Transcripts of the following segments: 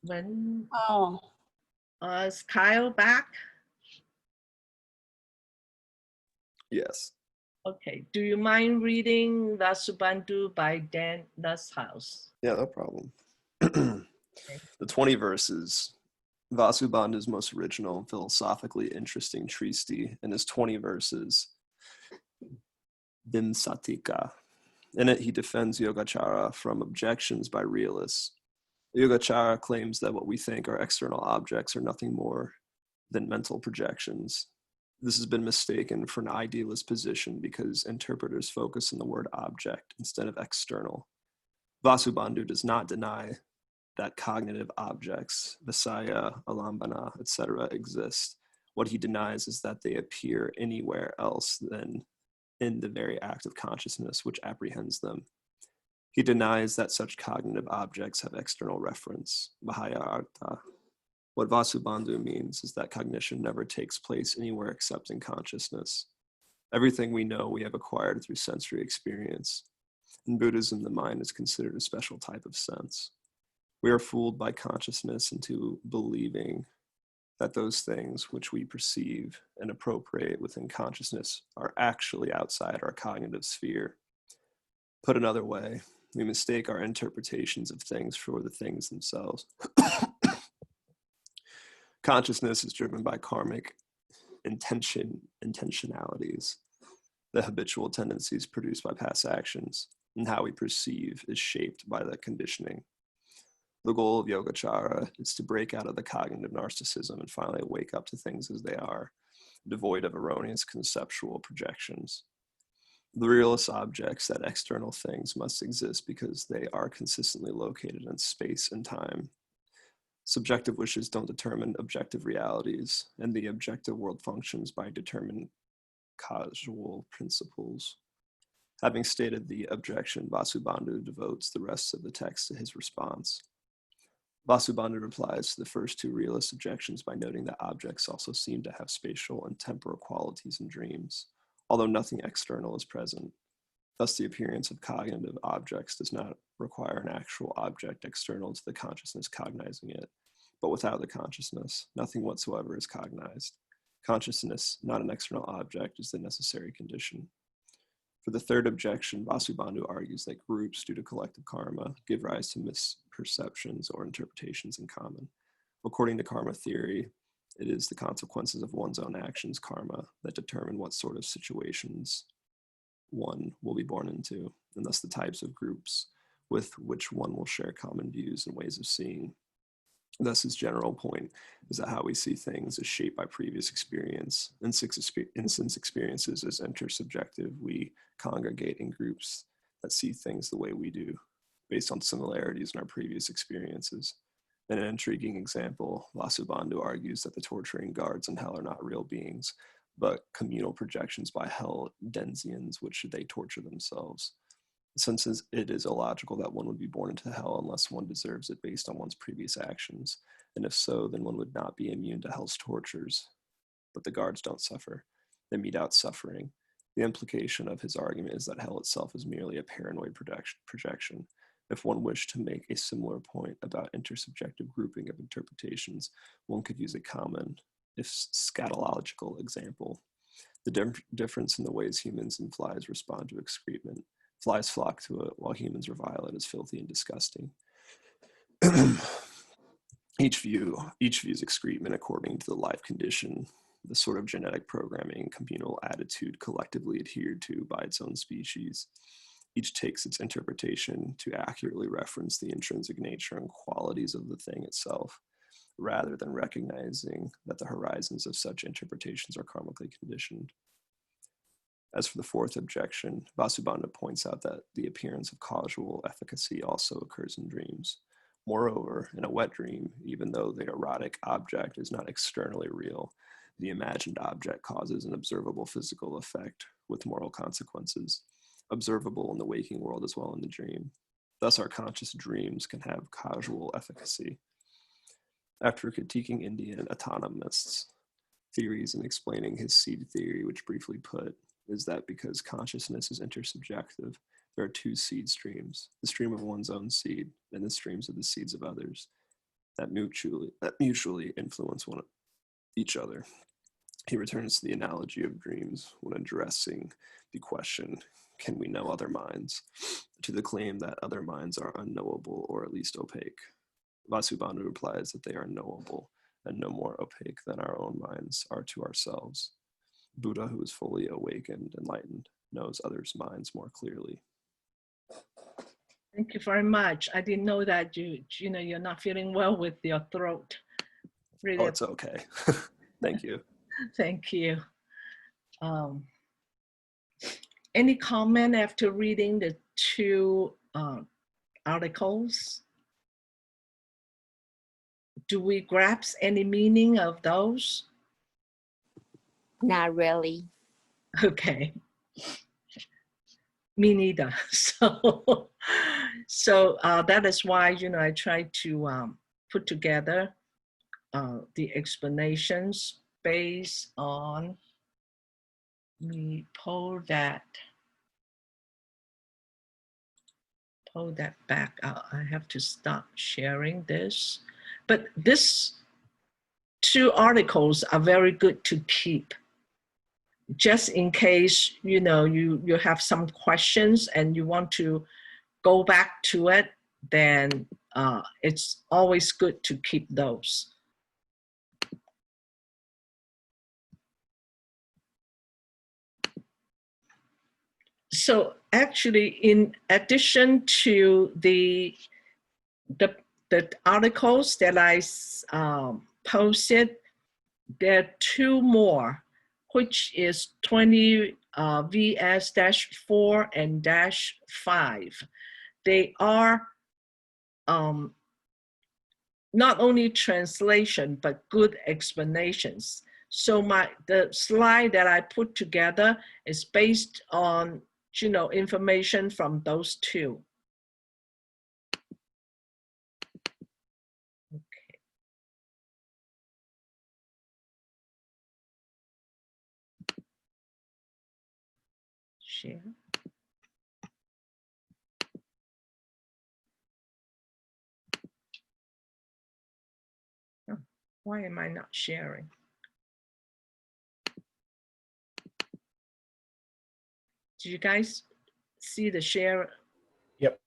When Oh, is Kyle back? Yes. Okay. Do you mind reading Vasubandhu by Dan Nushouse? Yeah, no problem. Okay. The 20 verses. Vasubandhu's most original and philosophically interesting treatise in his 20 verses, Vimsatika. In it, he defends Yogacara from objections by realists. Yogacara claims that what we think are external objects are nothing more than mental projections. This has been mistaken for an idealist position because interpreters focus on the word object instead of external. Vasubandhu does not deny that cognitive objects, Visaya, Alambana, etc., exist. What he denies is that they appear anywhere else than in the very act of consciousness which apprehends them. He denies that such cognitive objects have external reference, Vahaya Artha. What Vasubandhu means is that cognition never takes place anywhere except in consciousness. Everything we know we have acquired through sensory experience. In Buddhism, the mind is considered a special type of sense. We are fooled by consciousness into believing that those things which we perceive and appropriate within consciousness are actually outside our cognitive sphere. Put another way, we mistake our interpretations of things for the things themselves. Consciousness is driven by karmic intentionalities, the habitual tendencies produced by past actions, and how we perceive is shaped by the conditioning. The goal of Yogacara is to break out of the cognitive narcissism and finally wake up to things as they are, devoid of erroneous conceptual projections. The realist objects that external things must exist because they are consistently located in space and time. Subjective wishes don't determine objective realities, and the objective world functions by determined causal principles. Having stated the objection, Vasubandhu devotes the rest of the text to his response. Vasubandhu replies to the first two realist objections by noting that objects also seem to have spatial and temporal qualities in dreams, although nothing external is present. Thus, the appearance of cognitive objects does not require an actual object external to the consciousness cognizing it, but without the consciousness, nothing whatsoever is cognized. Consciousness, not an external object, is the necessary condition. For the third objection, Vasubandhu argues that groups, due to collective karma, give rise to misperceptions or interpretations in common. According to karma theory, it is the consequences of one's own actions, karma, that determine what sort of situations one will be born into, and thus the types of groups with which one will share common views and ways of seeing. Thus, his general point is that how we see things is shaped by previous experience, and since experiences is intersubjective, we congregate in groups that see things the way we do, based on similarities in our previous experiences. In an intriguing example, Vasubandhu argues that the torturing guards in hell are not real beings, but communal projections by hell denzians, which they torture themselves. Since it is illogical that one would be born into hell unless one deserves it based on one's previous actions, and if so, then one would not be immune to hell's tortures. But the guards don't suffer. They mete out suffering. The implication of his argument is that hell itself is merely a paranoid projection. If one wished to make a similar point about intersubjective grouping of interpretations, one could use a common, if scatological, example. The difference in the ways humans and flies respond to excrement. Flies flock to it, while humans revile it as filthy and disgusting. Each views excrement according to the life condition, the sort of genetic programming, communal attitude collectively adhered to by its own species. Each takes its interpretation to accurately reference the intrinsic nature and qualities of the thing itself, rather than recognizing that the horizons of such interpretations are karmically conditioned. As for the fourth objection, Vasubandhu points out that the appearance of causal efficacy also occurs in dreams. Moreover, in a wet dream, even though the erotic object is not externally real, the imagined object causes an observable physical effect with moral consequences, observable in the waking world as well in the dream. Thus, our conscious dreams can have causal efficacy. After critiquing Indian autonomists' theories and explaining his seed theory, which briefly put, is that because consciousness is intersubjective, there are two seed streams, the stream of one's own seed and the streams of the seeds of others. that mutually influence each other. He returns to the analogy of dreams when addressing the question, can we know other minds, to the claim that other minds are unknowable or at least opaque. Vasubandhu replies that they are knowable and no more opaque than our own minds are to ourselves. Buddha, who is fully awakened, enlightened, knows others' minds more clearly. Thank you very much. I didn't know that you're not feeling well with your throat. Really. Oh, it's okay. Thank you. Thank you. Any comment after reading the two articles? Do we grasp any meaning of those? Not really. Okay. Me neither. So that is why, I try to put together the explanations based on, me pull that back out. I have to stop sharing this. But these two articles are very good to keep, just in case, you have some questions and you want to go back to it, then it's always good to keep those. So actually, in addition to the articles that I posted, there are two more, which is 20 VS-4 and -5. They are not only translation, but good explanations. So the slide that I put together is based on, information from those two. Okay. Share. Oh, why am I not sharing? Do you guys see the share? Yep.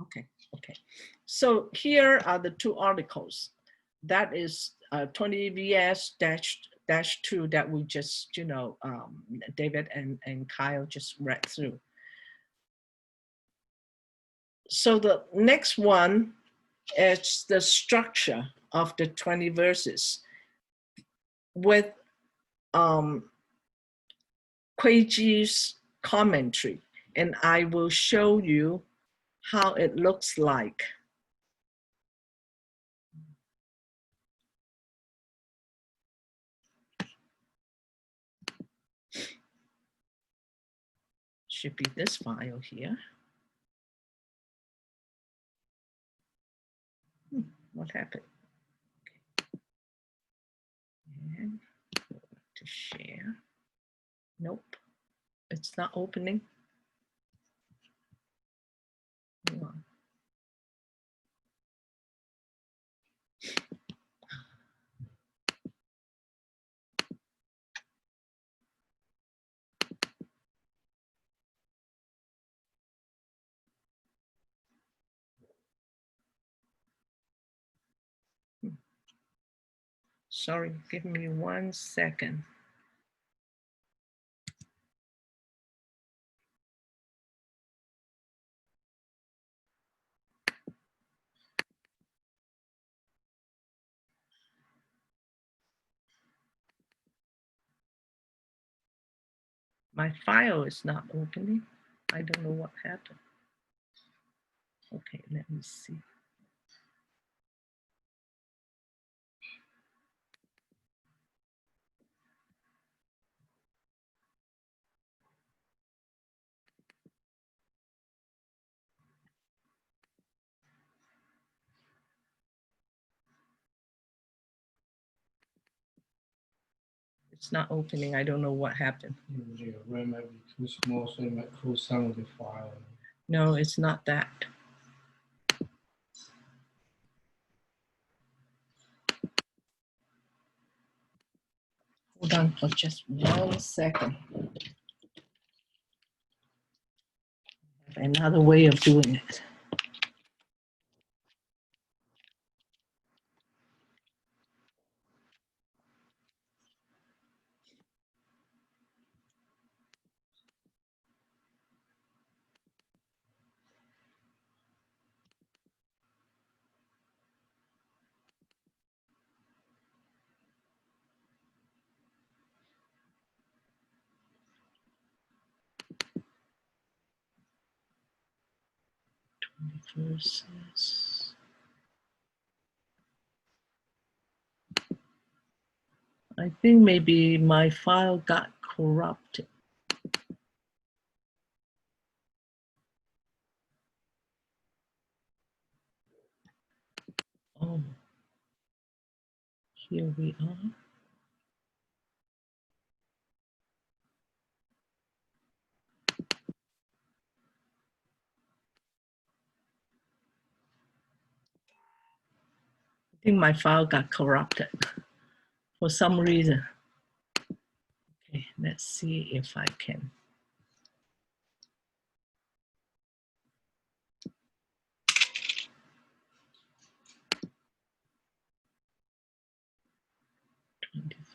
Okay. So here are the two articles. That is 20 VS-2 that we just, David and Kyle just read through. So the next one is the structure of the 20 verses with Kuiji's commentary, and I will show you how it looks like. Should be this file here. What happened? And to share. Nope, it's not opening. Hold on. Sorry, give me 1 second. My file is not opening. I don't know what happened. Okay, let me see. It's not opening. I don't know what happened. Your RAM might be too small, so it might close some of the file. No, it's not that. Hold on for just 1 second. Another way of doing it. Verses. I think maybe my file got corrupted. Oh, here we are. I think my file got corrupted for some reason. Okay, let's see if I can.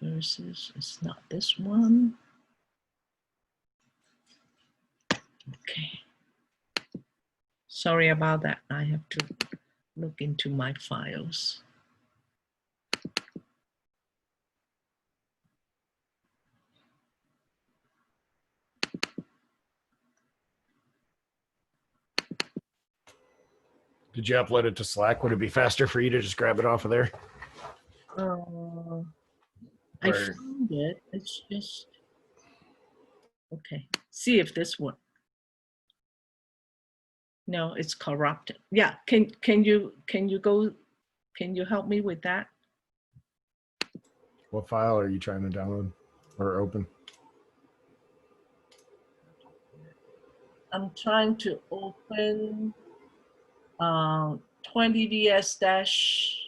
Verses, it's not this one. Okay. Sorry about that. I have to look into my files. Did you upload it to Slack? Would it be faster for you to just grab it off of there? I found it. It's just okay. See if this one. No, it's corrupted. Yeah. Can you go? Can you help me with that? What file are you trying to download or open? I'm trying to open 20 VS dash.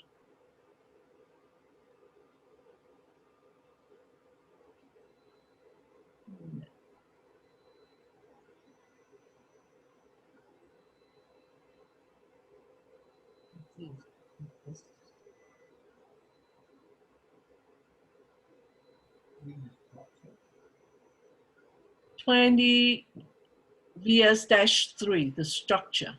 "20 VS-3, the structure."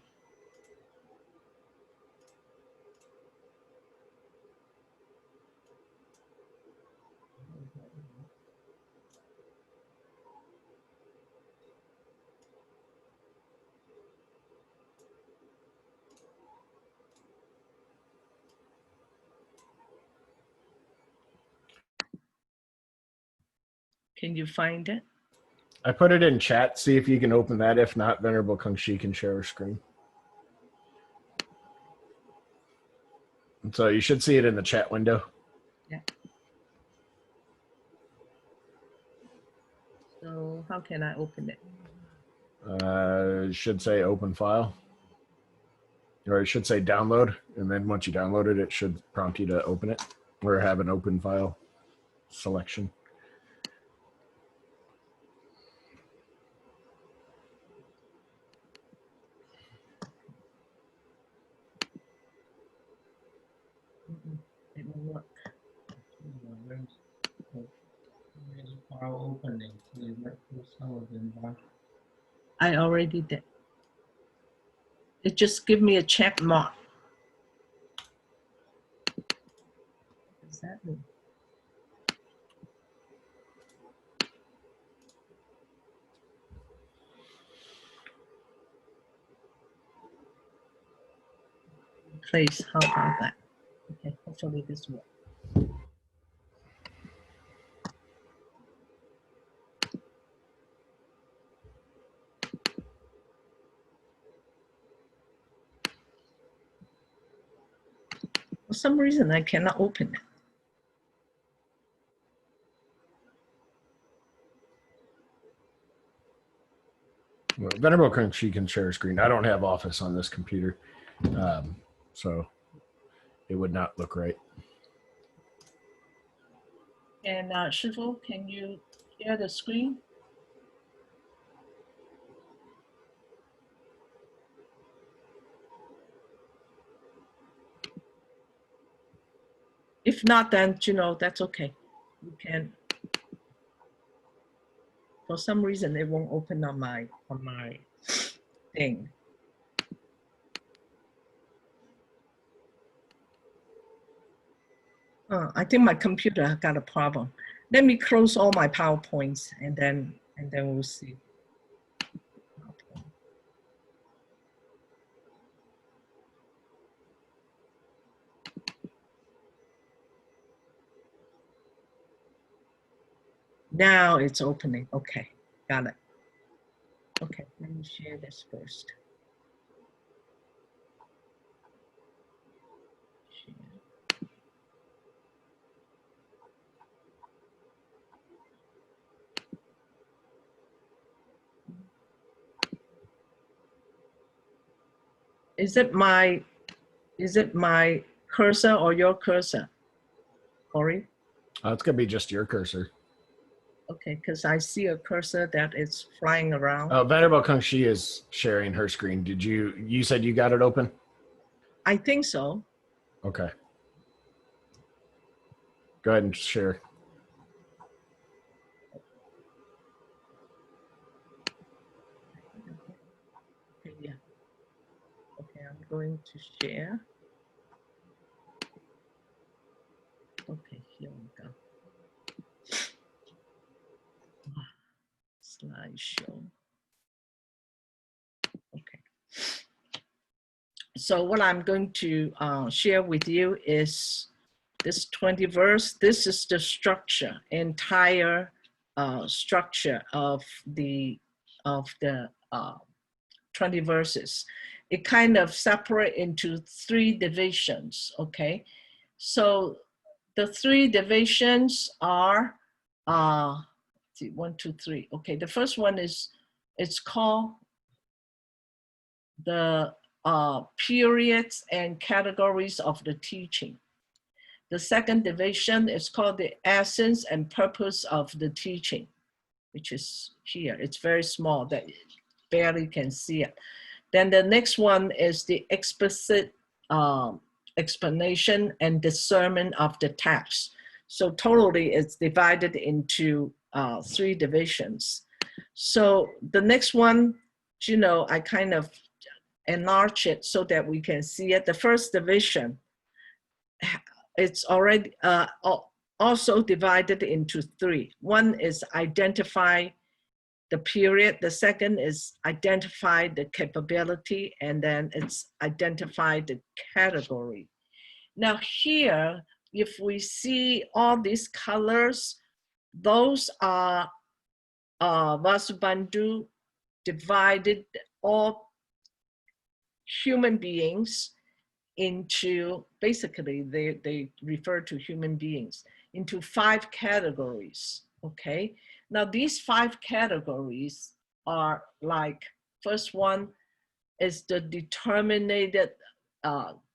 Can you find it? I put it in chat. See if you can open that. If not, Venerable Kung Shi can share her screen. And so you should see it in the chat window. Yeah. So how can I open it? It should say open file. Or it should say download. And then once you download it, it should prompt you to open it or have an open file selection. It will work. There's a file opening. Please let some of them back. I already did. It just give me a check mark. What does that mean? Place, how about that? Okay, hopefully this works. For some reason, I cannot open it. Well, Venerable Kung Shi can share a screen. I don't have Office on this computer. So it would not look right. And Shifu, can you share the screen? If not, then that's okay. You can. For some reason, it won't open on my thing. I think my computer got a problem. Let me close all my PowerPoints and then we'll see. Now it's opening. Okay, got it. Okay, let me share this first. Share. Is it my cursor or your cursor, Corey? It's gonna be just your cursor. Okay, because I see a cursor that is flying around. Vanderbilt Kung-Shi is sharing her screen. Did you said you got it open? I think so. Okay. Go ahead and share. Okay, yeah. Okay, I'm going to share. Okay, here we go. Slideshow. Okay. So what I'm going to share with you is this 20 verse. This is the structure, entire structure of the 20 verses. It kind of separate into 3 divisions. Okay, so the 3 divisions are 1, 2, 3. Okay, the first one is, it's called the periods and categories of the teaching. The second division is called the essence and purpose of the teaching, which is here. It's very small that you barely can see it. Then the next one is the explicit explanation and discernment of the text. So totally it's divided into 3 divisions. So the next one, I kind of enlarge it so that we can see it. The first division, it's already also divided into 3. One is identify the period. The second is identify the capability, and then it's identify the category. Now here, if we see all these colors, those are Vasubandhu divided all human beings into, basically they refer to human beings into 5 categories. Okay, now these 5 categories are like, first one is the determined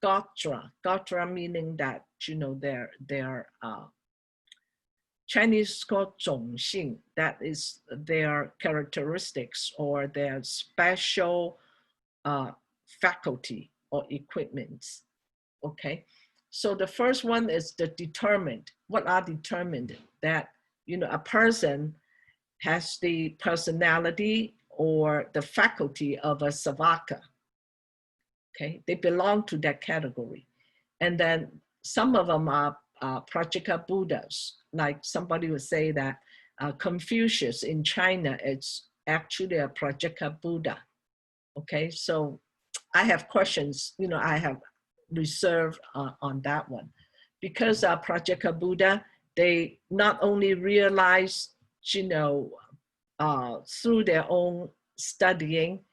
gotra, meaning that they're Chinese called 种性, that is their characteristics or their special faculty or equipments. Okay, so the first one is the determined. What are determined? That a person has the personality or the faculty of a savaka. Okay, they belong to that category. And then some of them are Prajika Buddhas. Like somebody would say that Confucius in China, it's actually a Prajika Buddha. Okay, so I have questions, I have reserved on that one. Because Prajika Buddha, they not only realize, through their own studying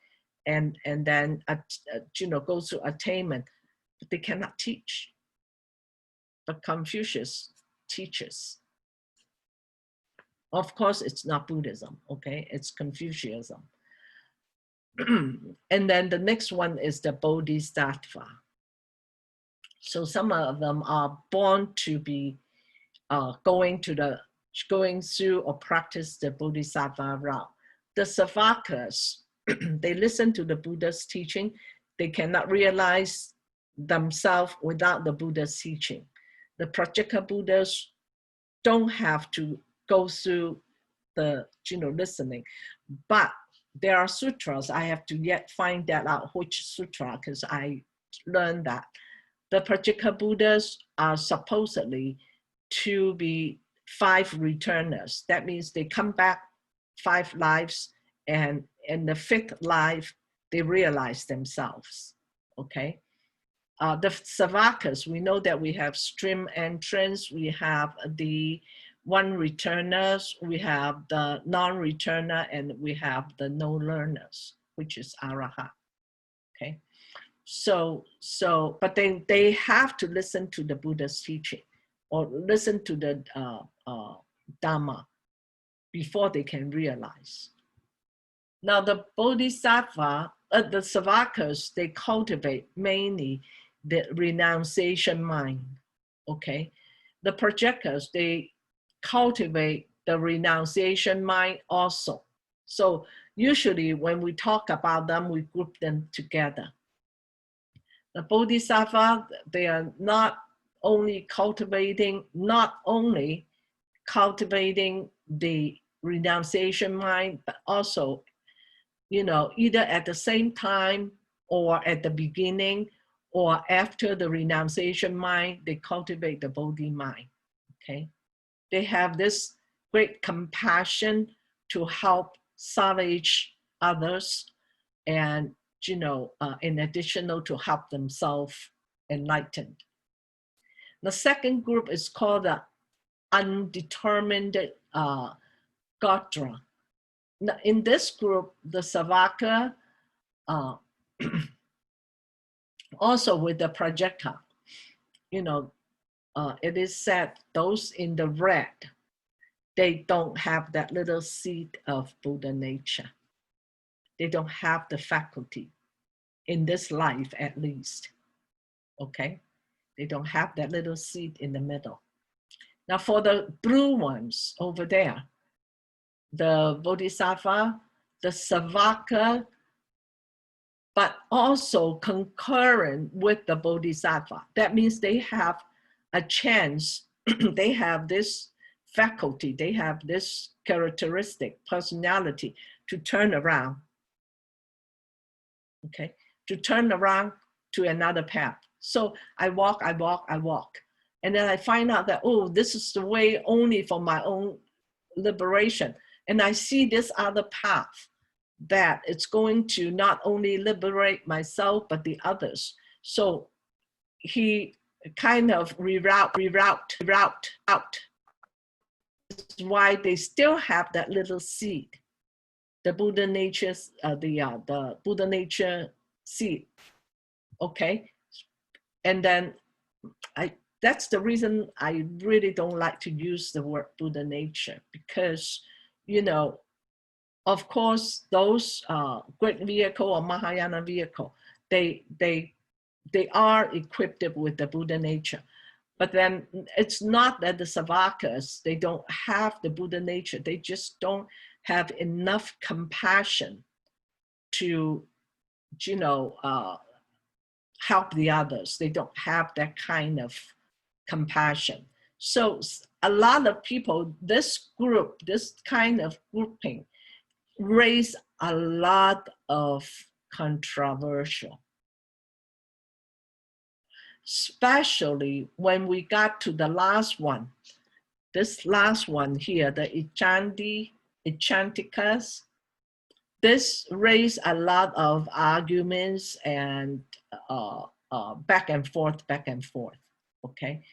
and then, go through attainment, but they cannot teach. But Confucius teaches. Of course, it's not Buddhism, okay? It's Confucianism. And then the next one is the Bodhisattva. So some of them are born to be going to the going through or practice the Bodhisattva route. The Savakas, they listen to the Buddha's teaching. They cannot realize themselves without the Buddha's teaching. The Pratyeka Buddhas don't have to go through the listening, but there are sutras. I have to yet find that out, which sutra, because I learned that the Pratyeka Buddhas are supposedly to be 5 returners. That means they come back 5 lives, and in the 5th life, they realize themselves, okay? The Savakas, we know that we have stream entrance, we have the 1 returners, we have the non-returner, and we have the no learners, which is Arahat, okay? So, but they have to listen to the Buddha's teaching or listen to the Dhamma before they can realize. Now the Bodhisattva, the Savakas, they cultivate mainly the renunciation mind, okay? The Prajekas, they cultivate the renunciation mind also. So usually when we talk about them, we group them together. The Bodhisattva, they are not only cultivating the renunciation mind, but also, either at the same time or at the beginning or after the renunciation mind, they cultivate the Bodhi mind, okay? They have this great compassion to help salvage others and, in addition to help themselves enlightened. The second group is called the undetermined Gotra. Now, in this group, the Savaka, also with the Pratyeka, it is said those in the red, they don't have that little seed of Buddha nature. They don't have the faculty in this life, at least, okay? They don't have that little seed in the middle. Now for the blue ones over there, the Bodhisattva, the Savaka, but also concurrent with the Bodhisattva. That means they have a chance, they have this faculty, they have this characteristic, personality to turn around, okay? To turn around to another path. So I walk. And then I find out that, oh, this is the way only for my own liberation. And I see this other path that it's going to not only liberate myself, but the others. So he kind of reroute out. This is why they still have that little seed, the Buddha nature, the Buddha nature seed, okay? And then that's the reason I really don't like to use the word Buddha nature, because, of course, those great vehicle or Mahayana vehicle, they are equipped with the Buddha nature. But then it's not that the Savakas, they don't have the Buddha nature. They just don't have enough compassion to, help the others. They don't have that kind of compassion. So a lot of people, this group, this kind of grouping, raise a lot of controversial. Especially when we got to the last one. This last one here, the Echantikas, this raised a lot of arguments and back and forth, okay?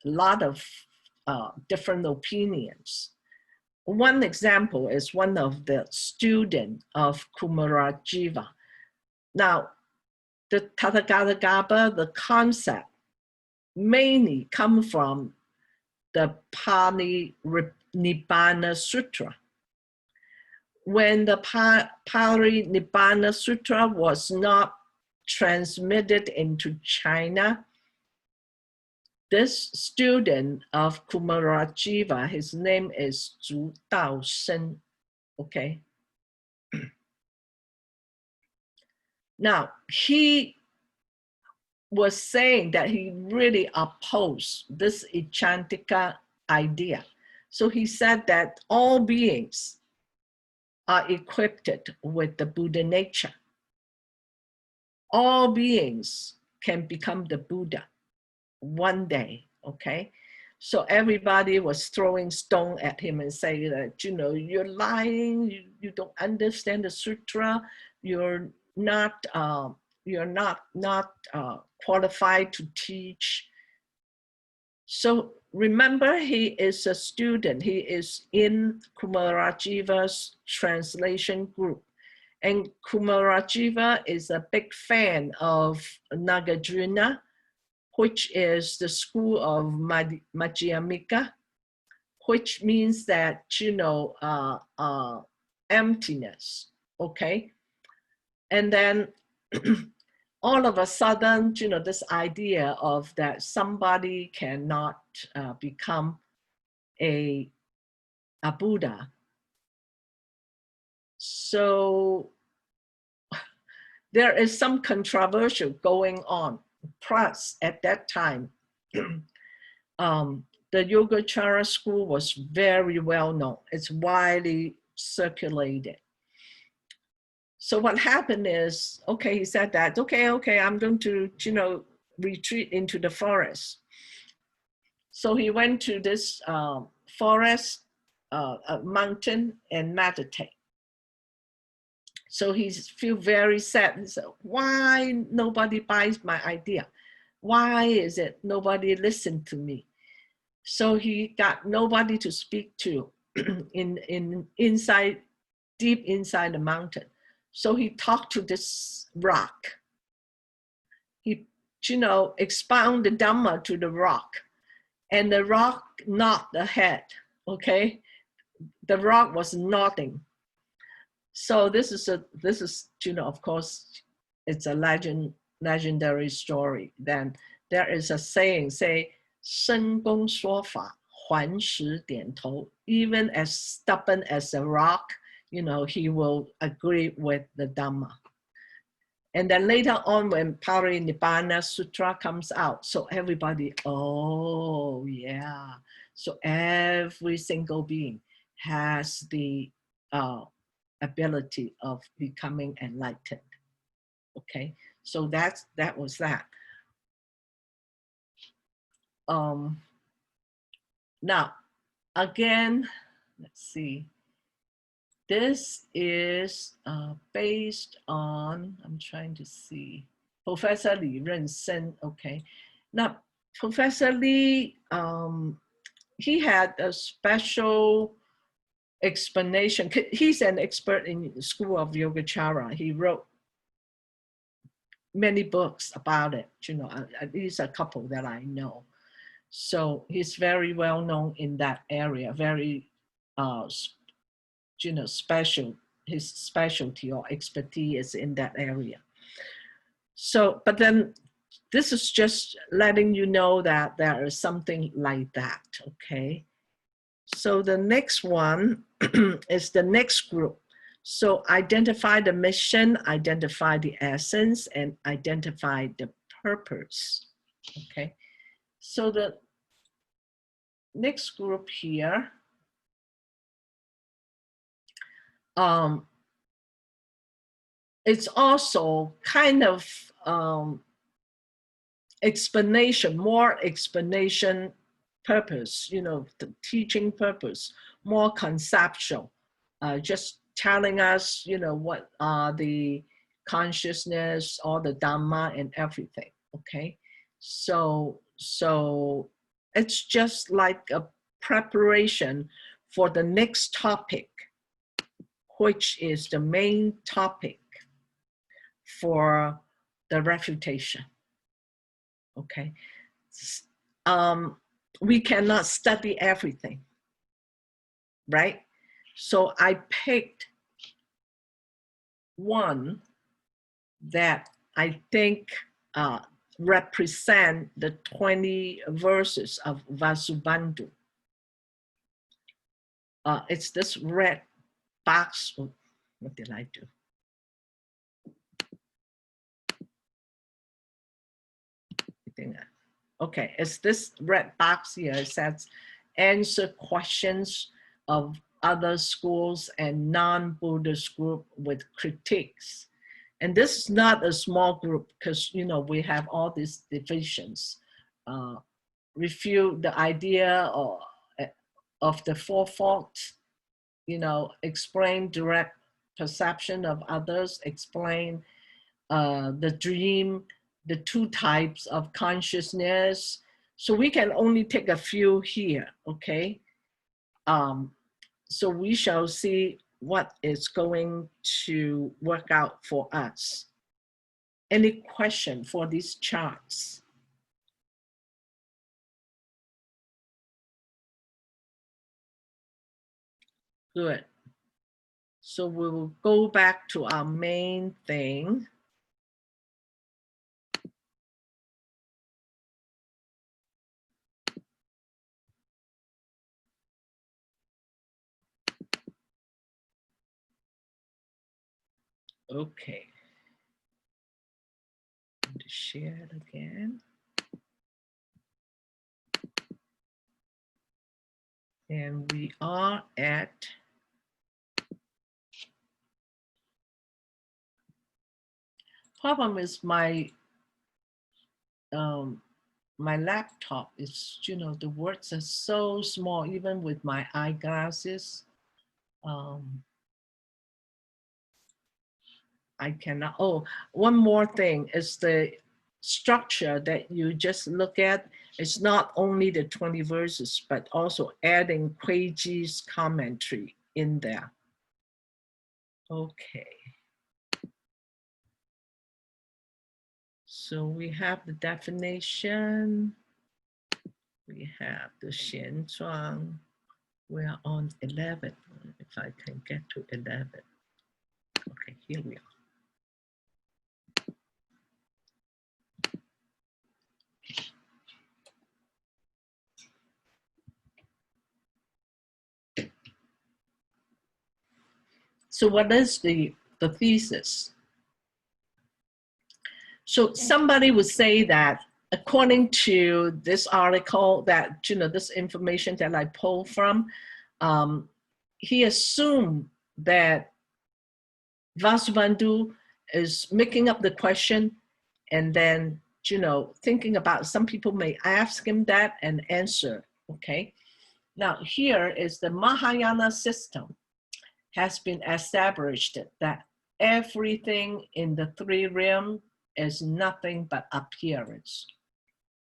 A lot of different opinions. One example is one of the students of Kumarajiva. Now, the Tathagata, the concept mainly come from the Pali Nibbana Sutra. When the Pali Nibbana Sutra was not transmitted into China, this student of Kumarajiva, his name is Zhu Dao Shen, okay? Now, he was saying that he really opposed this Echantika idea. So he said that all beings are equipped with the Buddha nature. All beings can become the Buddha one day, okay? So everybody was throwing stone at him and saying that, you know, you're lying, you don't understand the sutra, you're not qualified to teach. So remember, he is a student. He is in Kumarajiva's translation group. And Kumarajiva is a big fan of Nagarjuna, which is the school of Madhyamika, which means that, you know, emptiness, okay? And then all of a sudden, you know, this idea of that somebody cannot become a Buddha. So there is some controversial going on. Plus, at that time, the Yogacara school was very well known. It's widely circulated. So what happened is, okay, he said that, okay, I'm going to, you know, retreat into the forest. So he went to this forest, mountain, and meditate. So he feels very sad. He said, why nobody buys my idea? Why is it nobody listened to me? So he got nobody to speak to inside, deep inside the mountain. So he talked to this rock. He, you know, expound the Dhamma to the rock, and the rock nodded the head, okay? The rock was nodding. So this is, you know, of course, it's a legendary story. Then there is a saying, say, 身公说法，还时点头. Even as stubborn as a rock, you know, he will agree with the Dhamma. And then later on, when Parinibbana Sutra comes out, so everybody, oh yeah. So every single being has the ability of becoming enlightened. Okay, so that was that. Now, again, let's see. This is based on, I'm trying to see, Professor Li Rensen, okay. Now, Professor Li, he had a special explanation. He's an expert in the School of Yogacara. He wrote many books about it, you know, at least a couple that I know. So he's very well known in that area, very, you know, his specialty or expertise is in that area. So, but then this is just letting you know that there is something like that, okay? So the next one is the next group. So identify the mission, identify the essence, and identify the purpose, okay? So the next group here, it's also kind of explanation, more explanation purpose, you know, the teaching purpose, more conceptual, just telling us, you know, what are the consciousness, all the Dhamma and everything, okay? So it's just like a preparation for the next topic, which is the main topic for the refutation, okay? We cannot study everything, right? So I picked one that I think represent the 20 verses of Vasubandhu. It's this red box. Oh, what did I do? Okay, it's this red box here. It says answer questions of other schools and non-Buddhist group with critiques. And this is not a small group because, you know, we have all these divisions. Refute the idea of the four faults, you know, explain direct perception of others, explain the dream, the two types of consciousness. So we can only take a few here, okay? So we shall see what is going to work out for us. Any question for these charts? Good. So we will go back to our main thing. Okay. I'm going to share it again. And we are at problem is my my laptop is, you know, the words are so small, even with my eyeglasses. I cannot. Oh, one more thing is the structure that you just look at. It's not only the 20 verses, but also adding Kuiji's commentary in there. Okay. So we have the definition. We have the Xianzhuang. We are on 11. If I can get to 11. Okay, here we are. So what is the thesis? So somebody would say that according to this article that, you know, this information that I pulled from, he assumed that Vasubandhu is making up the question and then, you know, thinking about, some people may ask him that and answer, okay? Now here is the Mahayana system has been established that everything in the three realms is nothing but appearance,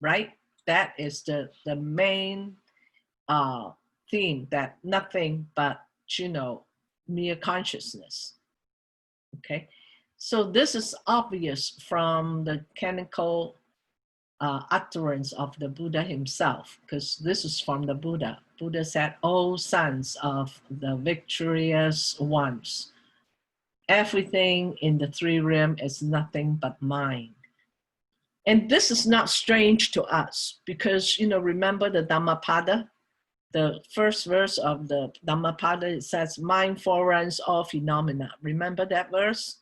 right? That is the main theme, that nothing but, you know, mere consciousness, okay? So this is obvious from the canonical utterance of the Buddha himself, because this is from the Buddha. Buddha said, "O sons of the victorious ones, everything in the three realms is nothing but mind." And this is not strange to us because, you know, remember the Dhammapada? The first verse of the Dhammapada, it says, mind foreruns all phenomena. Remember that verse?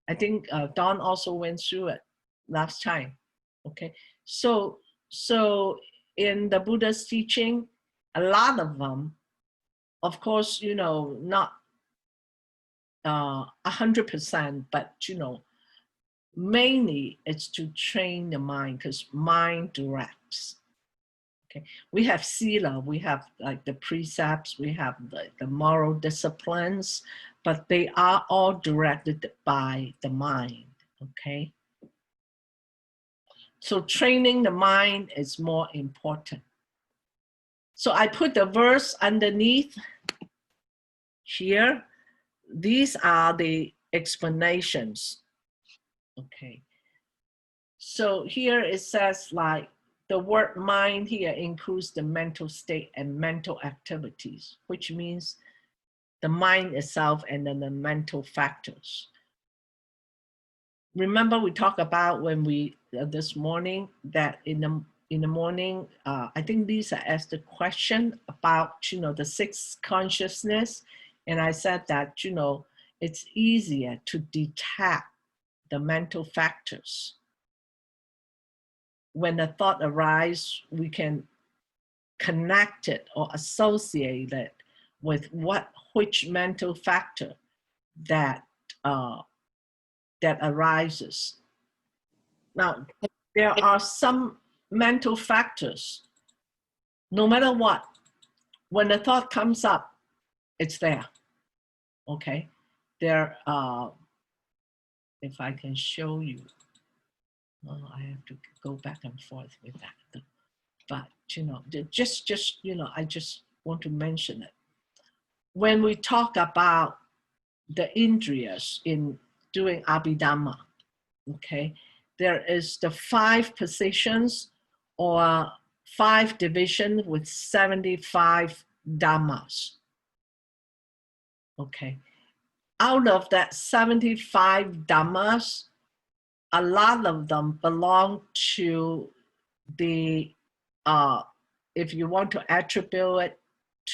I think Don also went through it last time, okay? So in the Buddha's teaching, a lot of them, of course, you know, not 100%, but, you know, mainly it's to train the mind because mind directs. Okay, we have sila, we have like the precepts, we have the moral disciplines, but they are all directed by the mind, okay? So training the mind is more important. So I put the verse underneath here. These are the explanations, okay? So here it says like, the word mind here includes the mental state and mental activities, which means the mind itself and then the mental factors. remember we talked about when we this morning that in the morning, I think Lisa asked the question about the sixth consciousness, and I said that it's easier to detect the mental factors. When a thought arises, we can connect it or associate it with which mental factor that that arises. Now, there are some mental factors, no matter what, when the thought comes up, it's there, okay? There, if I can show you, oh, I have to go back and forth with that. But, just, I just want to mention it. When we talk about the indriyas in doing abhidhamma, okay, there is the 5 positions or 5 divisions with 75 dhammas. Okay, out of that 75 dhammas, a lot of them belong to the, if you want to attribute it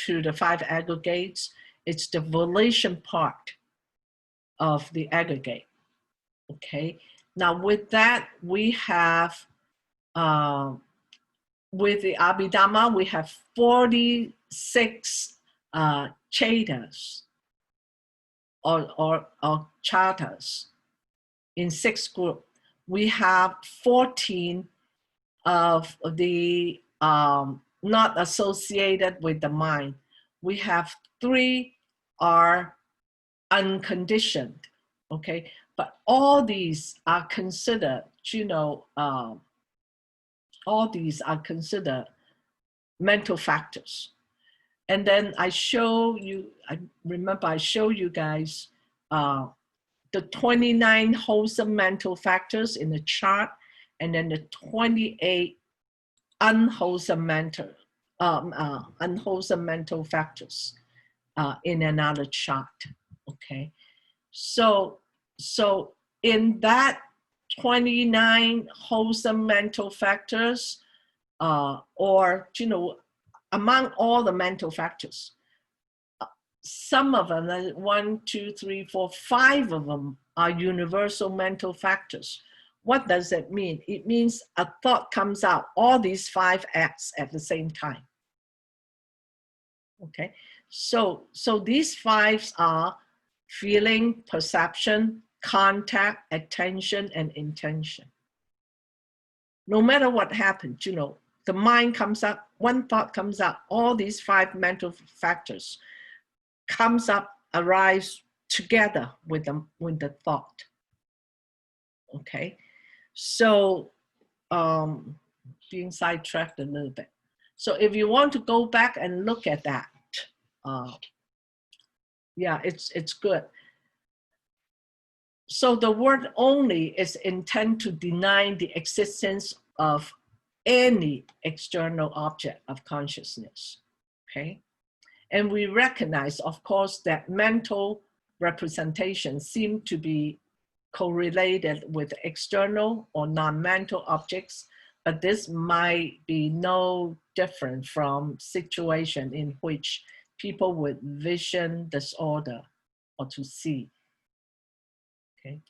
to the 5 aggregates, it's the volition part of the aggregate. Okay, now with that, we have, with the abhidhamma, we have 46 chatas or chatas in 6 groups. We have 14 of the not associated with the mind. We have 3 are unconditioned, okay? But all these are considered, all these are considered mental factors. And then I show you, I remember I show you guys the 29 wholesome mental factors in the chart, and then the 28 unwholesome mental factors in another chart. Okay, so in that 29 wholesome mental factors, or among all the mental factors, some of them, 1, 2, 3, 4, 5 of them are universal mental factors. What does that mean? It means a thought comes out, all these 5 acts at the same time. Okay, so these 5 are feeling, perception, contact, attention, and intention. No matter what happens, the mind comes up, one thought comes up, all these 5 mental factors comes up, arise together with the thought. Okay, so being sidetracked a little bit. So if you want to go back and look at that, yeah, it's good. So the word only is intended to deny the existence of any external object of consciousness, okay? And we recognize, of course, that mental representations seem to be correlated with external or non-mental objects, but this might be no different from situation in which people with vision disorder or to see. Okay,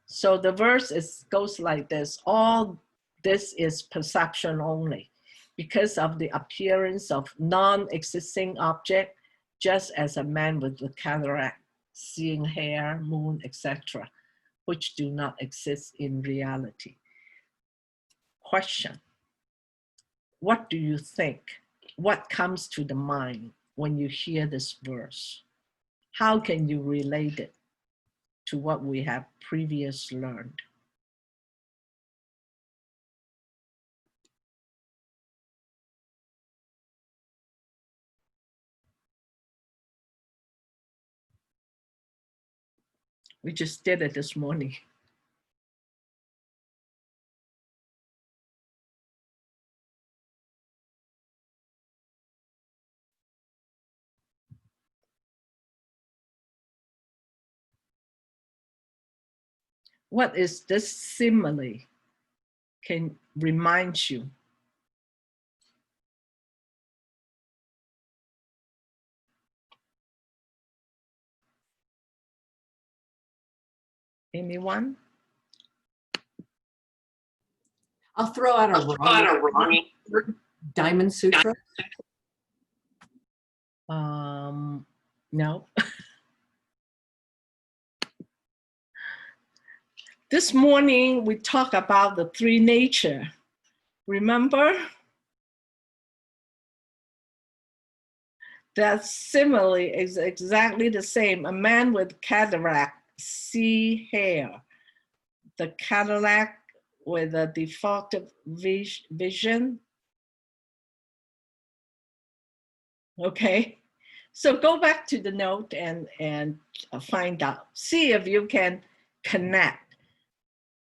so the verse goes like this: all this is perception only, because of the appearance of non-existing object, just as a man with the cataract, seeing hair, moon, etc., which do not exist in reality. Question: what do you think? What comes to the mind when you hear this verse? How can you relate it to what we have previously learned? We just did it this morning. What is this simile can remind you? Anyone? I'll throw out a wrong Diamond Sutra. No. This morning we talked about the three nature. Remember? That simile is exactly the same. A man with cataract see hair. The cataract with a defective vision. Okay, so go back to the note and find out. See if you can connect.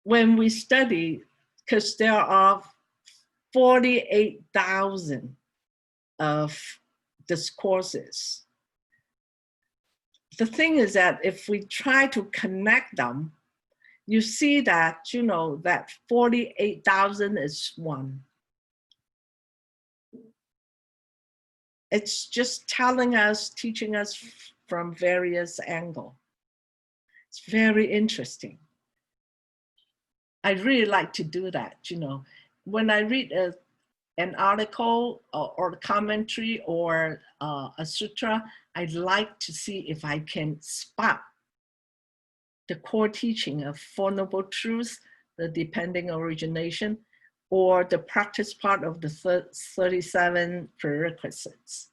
When we study, because there are 48,000 of discourses. The thing is that if we try to connect them, you see that, you know, that 48,000 is one. It's just telling us, teaching us from various angles. It's very interesting. I really like to do that, you know. When I read an article or a commentary or a sutra, I'd like to see if I can spot the core teaching of Four Noble Truths, the depending origination, or the practice part of the 37 prerequisites.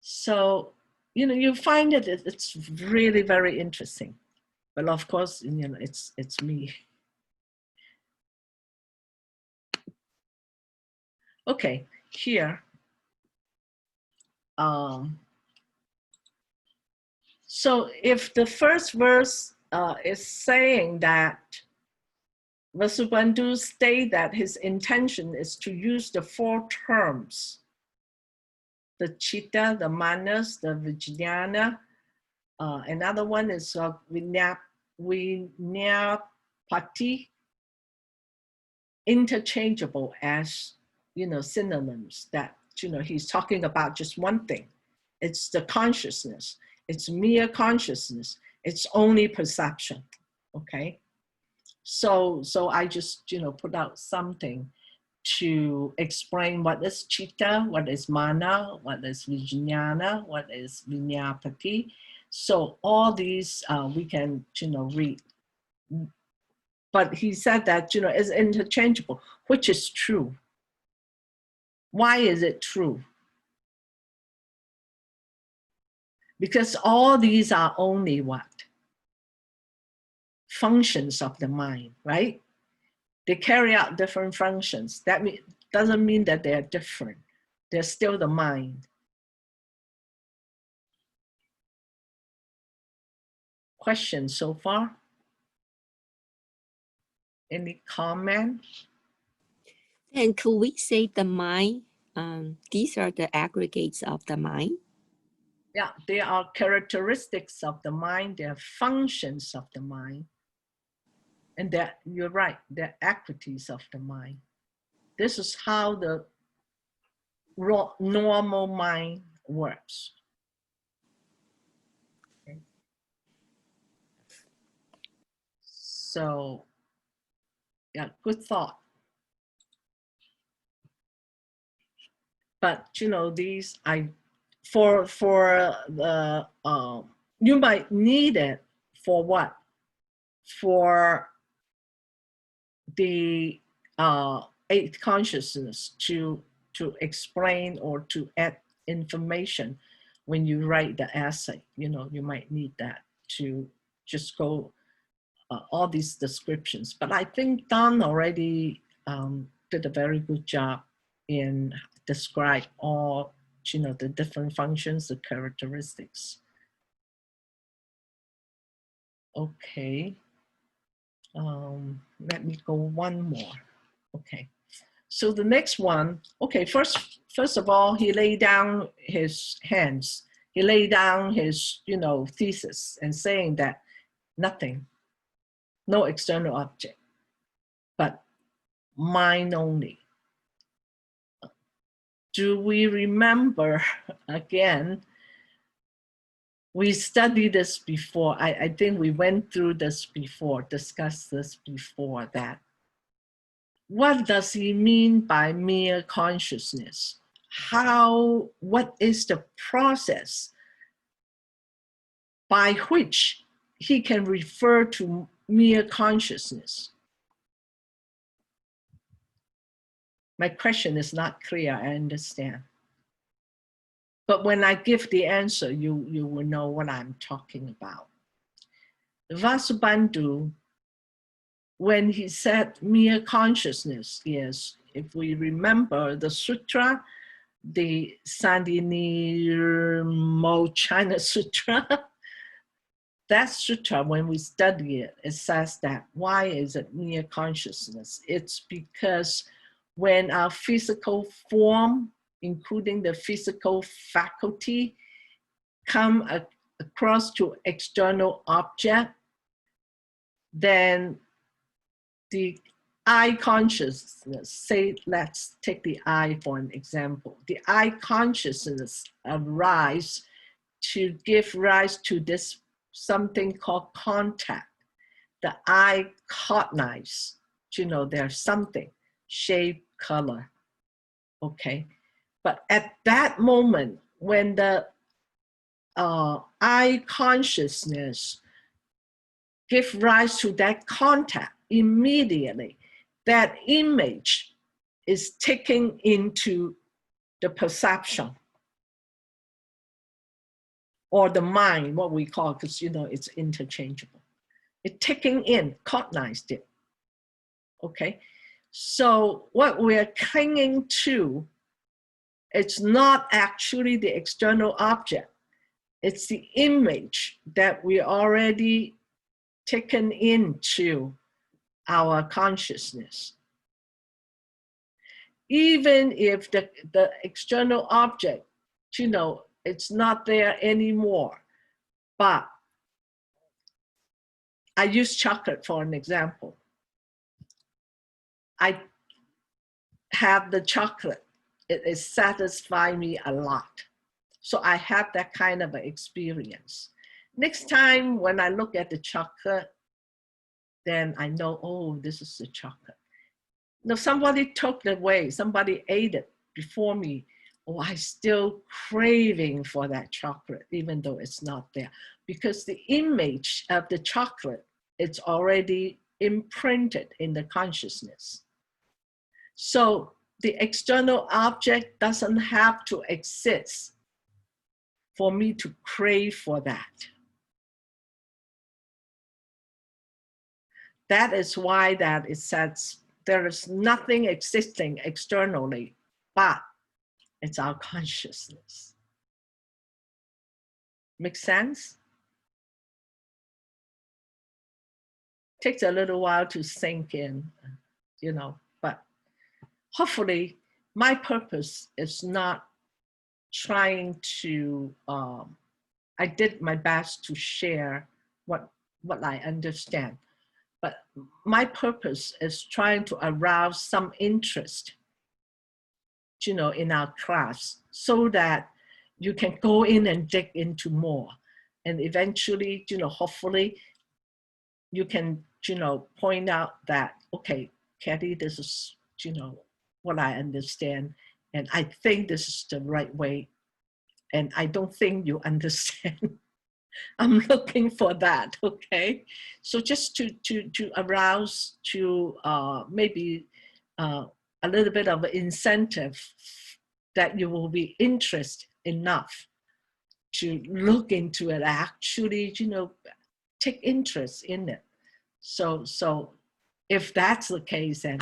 So, you know, you find it, it's really very interesting. But of course, you know, it's me. Okay, here. So if the first verse is saying that Vasubandhu stated that his intention is to use the four terms, the chitta, the manas, the vijnana. Another one is vinyapati, interchangeable as, you know, synonyms, that, you know, he's talking about just one thing. It's the consciousness. It's mere consciousness. It's only perception, okay? So I just, you know, put out something to explain what is chitta, what is mana, what is vijnana, what is vinyapati. So all these we can, you know, read. But he said that, you know, it's interchangeable, which is true. Why is it true? Because all these are only what? Functions of the mind, right? They carry out different functions. That doesn't mean that they're different. They're still the mind. Questions so far? Any comment? And could we say the mind, these are the aggregates of the mind? Yeah, they are characteristics of the mind. They are functions of the mind. And that, you're right, they're equities of the mind. This is how the normal mind works. Okay. So, yeah, good thought. But, you know, these, for the, you might need it for what? For the eighth consciousness to explain or to add information when you write the essay. You know, you might need that to just go all these descriptions. But I think Don already did a very good job in describe all, you know, the different functions, the characteristics. Okay. Let me go one more. Okay. So the next one, okay, first of all, he laid down his hands. He laid down his, you know, thesis and saying that nothing. no external object, but mind only. Do we remember again? We studied this before. I think we went through this before, discussed this before, that what does he mean by mere consciousness? What is the process by which he can refer to mere consciousness? My question is not clear, I understand. But when I give the answer, you will know what I'm talking about. Vasubandhu, when he said mere consciousness, yes, if we remember the sutra, the Sandinirmochana Sutra, that sutra, when we study it, it says that why is it mere consciousness? It's because when our physical form, including the physical faculty, come across to external object, then the eye consciousness, say, let's take the eye for an example. The eye consciousness arise to give rise to this something called contact. The eye cognize, there's something, shape, color, okay? But at that moment, when the eye consciousness give rise to that contact, immediately that image is taken into the perception or the mind, what we call, because it's interchangeable. It's taking in, cognized it, okay? So what we're clinging to, it's not actually the external object. It's the image that we already taken into our consciousness. Even if the external object, it's not there anymore. But I use chocolate for an example. I have the chocolate. It is satisfying me a lot. So I have that kind of an experience. Next time when I look at the chocolate, then I know, oh, this is the chocolate. Now somebody took it away, somebody ate it before me. Oh, I still craving for that chocolate, even though it's not there. Because the image of the chocolate, it's already imprinted in the consciousness. So the external object doesn't have to exist for me to crave for that. That is why that it says there is nothing existing externally, but it's our consciousness. Make sense? Takes a little while to sink in, but hopefully my purpose is not trying to, I did my best to share what I understand. But my purpose is trying to arouse some interest, in our class, so that you can go in and dig into more. And eventually, hopefully you can, point out that, okay, Kathy, this is, what I understand. And I think this is the right way. And I don't think you understand. I'm looking for that, okay? So just to arouse, to maybe a little bit of an incentive that you will be interested enough to look into it, actually, take interest in it. So if that's the case, then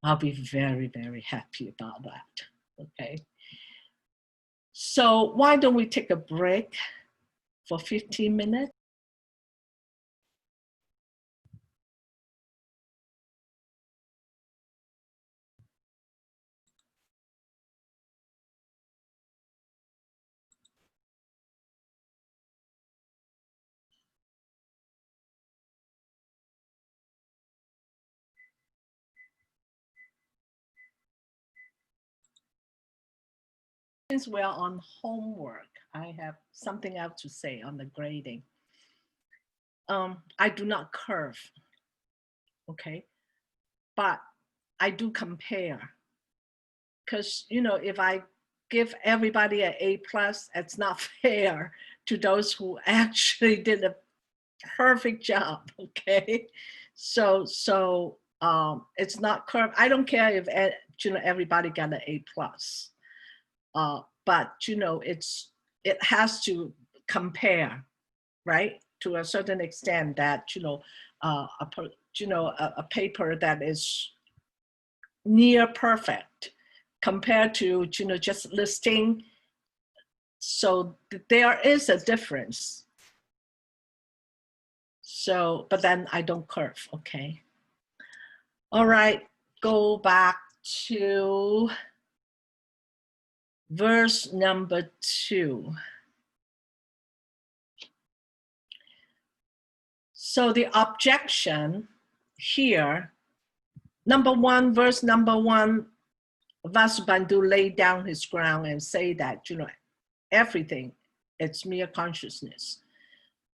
I'll be very, very happy about that, okay? So why don't we take a break for 15 minutes? since we're on homework, I have something else to say on the grading. I do not curve, okay? But I do compare. Because, you know, if I give everybody an A+, it's not fair to those who actually did a perfect job, okay? So it's not curved. I don't care if, you know, everybody got an A+. But, you know, it has to compare, right? To a certain extent that, you know, a paper that is near perfect compared to, you know, just listing. So there is a difference. So, but then I don't curve, okay? All right, go back to verse number 2. So the objection here, number 1, verse number 1, Vasubandhu laid down his ground and say that, you know, everything, it's mere consciousness.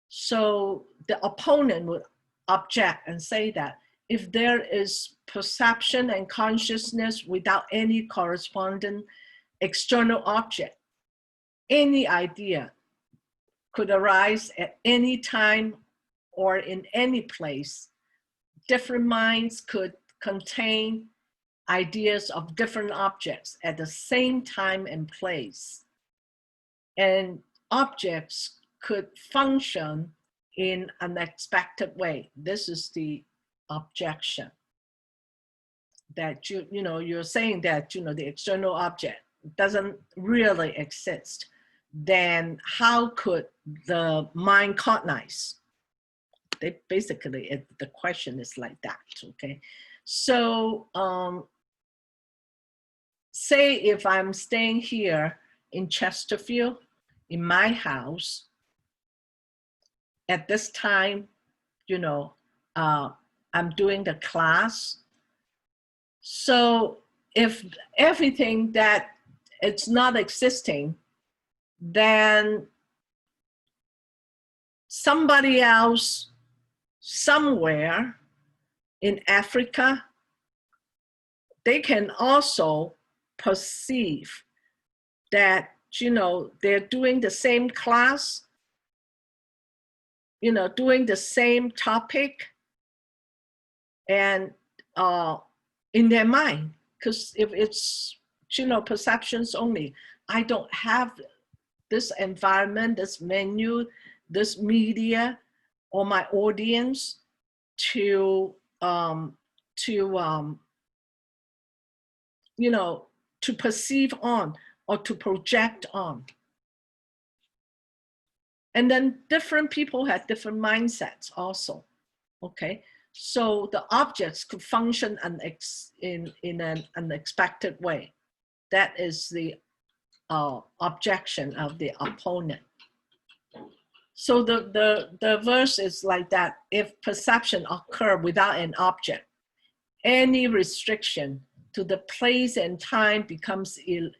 So the opponent would object and say that if there is perception and consciousness without any corresponding external object, any idea could arise at any time or in any place. Different minds could contain ideas of different objects at the same time and place. And objects could function in an unexpected way. This is the objection. That you know, you're saying that, you know, the external object doesn't really exist. Then how could the mind cognize? Basically, the question is like that, okay? So say if I'm staying here in Chesterfield, in my house, at this time, you know, I'm doing the class. So if everything that it's not existing, then somebody else somewhere in Africa, they can also perceive that, you know, they're doing the same class, you know, doing the same topic, and in their mind, because if it's, you know, perceptions only, I don't have this environment, this menu, this media, or my audience to you know, to perceive on or to project on. And then different people have different mindsets also, okay? So the objects could function in an unexpected way. That is the objection of the opponent. So the verse is like that. If perception occur without an object, any restriction to the place and time becomes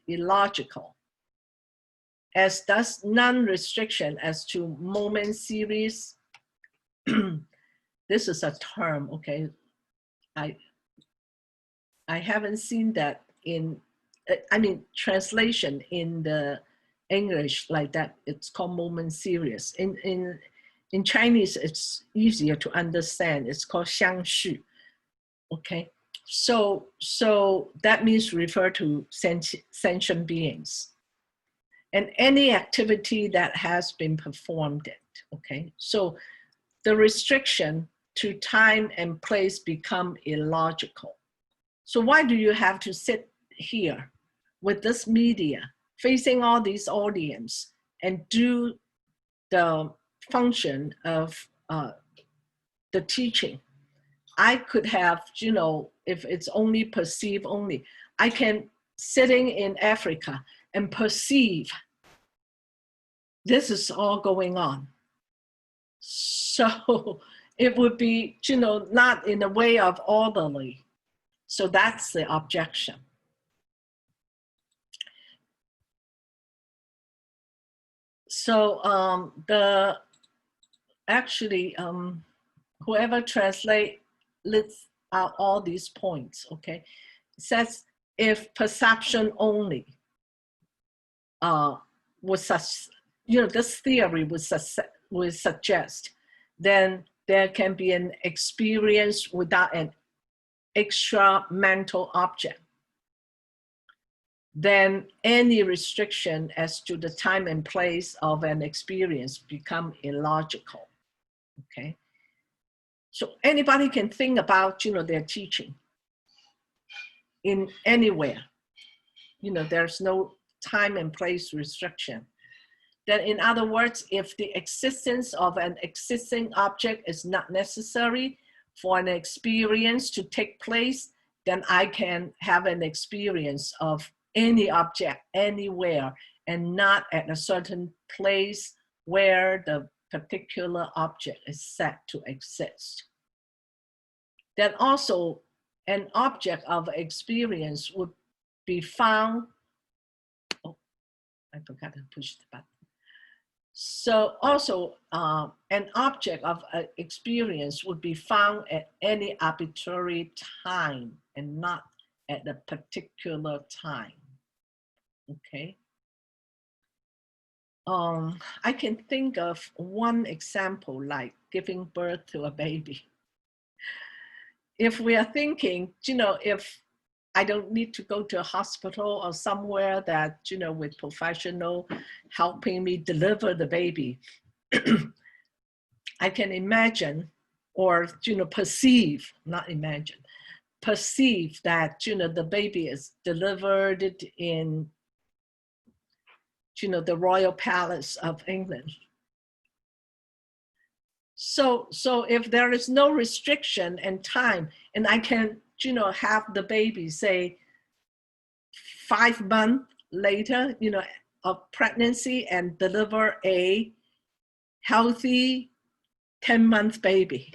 illogical, as does non-restriction as to moment series. This is a term, okay? I haven't seen that in, I mean, translation in the English like that. It's called moment series. In Chinese, it's easier to understand. It's called 相续, okay? So that means refer to sentient beings. And any activity that has been performed, okay? So the restriction to time and place become illogical. So why do you have to sit here with this media, facing all these audience, and do the function of the teaching? I could have, you know, if it's only perceive only, I can sitting in Africa and perceive this is all going on. So it would be, you know, not in a way of orderly. So that's the objection. the actually whoever translate lists out all these points. Okay, it says if perception only was such, this theory would suggest, then there can be an experience without an extra mental object. Then any restriction as to the time and place of an experience become illogical. Okay, so anybody can think about their teaching in anywhere. There's no time and place restriction. Then in other words, if the existence of an existing object is not necessary for an experience to take place, then I can have an experience of any object anywhere and not at a certain place where the particular object is said to exist. Then also an object of experience would be found, oh, I forgot to push the button. So also an object of experience would be found at any arbitrary time and not at a particular time. Okay. I can think of one example, like giving birth to a baby. If we are thinking, if I don't need to go to a hospital or somewhere that, with professional helping me deliver the baby, I can imagine or, perceive, not imagine, perceive that, the baby is delivered in, the royal palace of England. So if there is no restriction and time, and I can, have the baby, say, 5 months later, of pregnancy and deliver a healthy 10-month baby,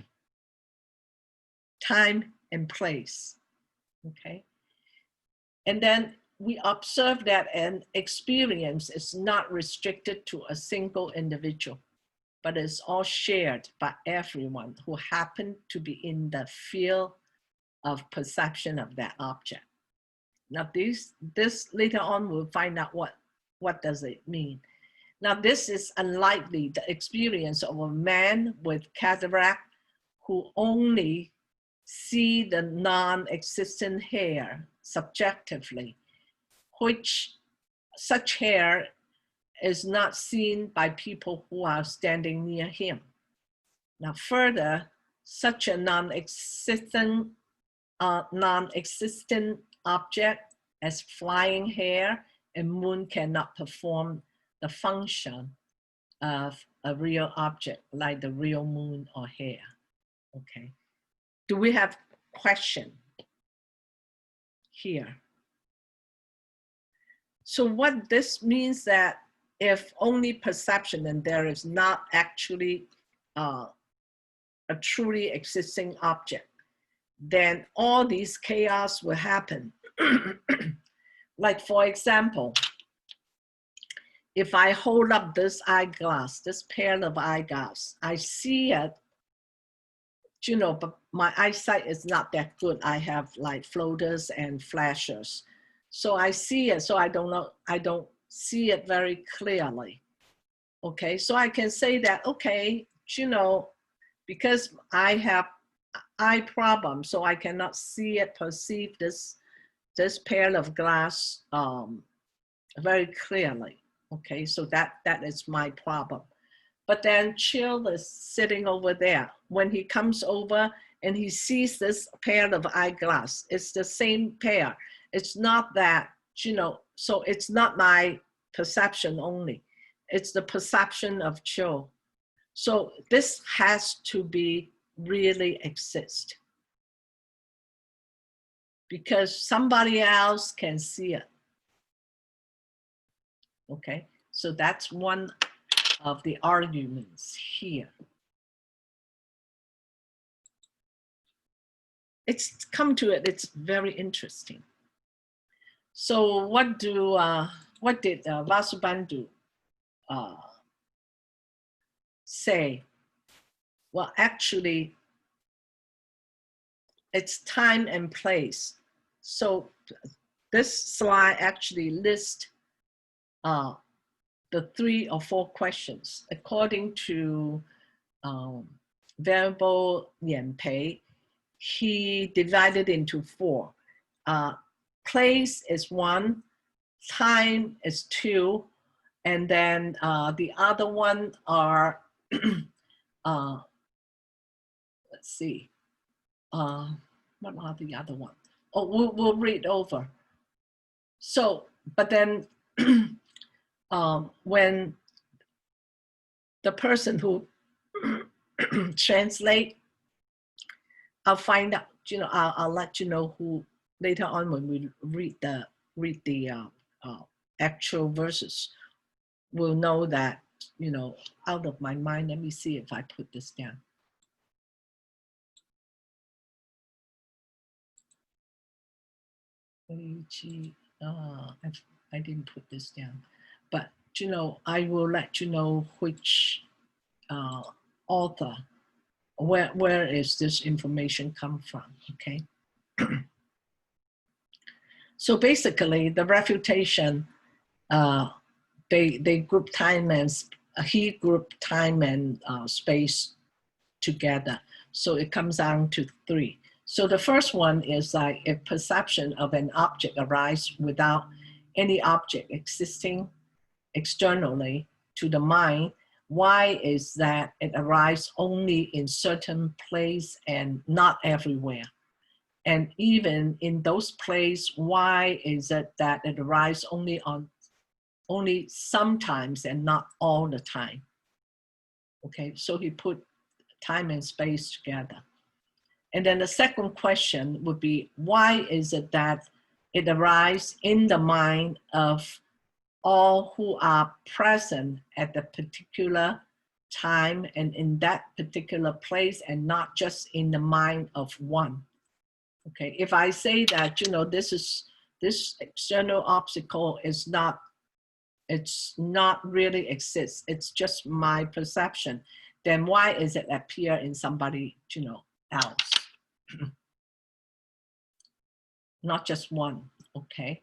time and place, okay? And then we observe that an experience is not restricted to a single individual, but is all shared by everyone who happen to be in the field of perception of that object. Now this later on we'll find out what does it mean. Now this is unlikely the experience of a man with cataract who only see the non-existent hair subjectively, which such hair is not seen by people who are standing near him. Now further, such a non-existent object as flying hair and moon cannot perform the function of a real object like the real moon or hair. Okay. Do we have question here? So what this means that if only perception and there is not actually a truly existing object, then all these chaos will happen. Like for example, if I hold up this eyeglass, this pair of eyeglass, I see it, but my eyesight is not that good. I have like floaters and flashers. So I see it, so I don't see it very clearly. Okay, so I can say that, okay, because I have eye problem, so I cannot see it, perceive this pair of glass very clearly. Okay, so that is my problem. But then Chill is sitting over there. When he comes over and he sees this pair of eyeglass, it's the same pair. It's not that, so it's not my perception only. It's the perception of Chill. So this has to be really exist, because somebody else can see it. Okay, so that's one of the arguments here. It's come to it, it's very interesting. So what did Vasubandhu say, well, actually, it's time and place. So this slide actually lists the 3 or 4 questions. According to Venerable Yanpei, he divided into 4. Place is 1, time is 2, and then the other one are, let's see, what are the other one? Oh, we'll read over. So, but then when the person who translate, I'll find out, I'll let you know who later on when we read the actual verses. We'll know that, out of my mind. Let me see if I put this down. I didn't put this down, but I will let you know which author, where is this information come from, okay? So basically, the refutation, they group time and he grouped time and space together. So it comes down to 3. So the first one is like if perception of an object arises without any object existing externally to the mind, why is that it arises only in certain place and not everywhere? And even in those places, why is it that it arises only sometimes and not all the time? Okay, so he put time and space together. And then the second question would be, why is it that it arises in the mind of all who are present at the particular time and in that particular place and not just in the mind of one? Okay, if I say that, this external obstacle is not, it's not really exists, it's just my perception, then why is it appear in somebody, else? Not just one, okay?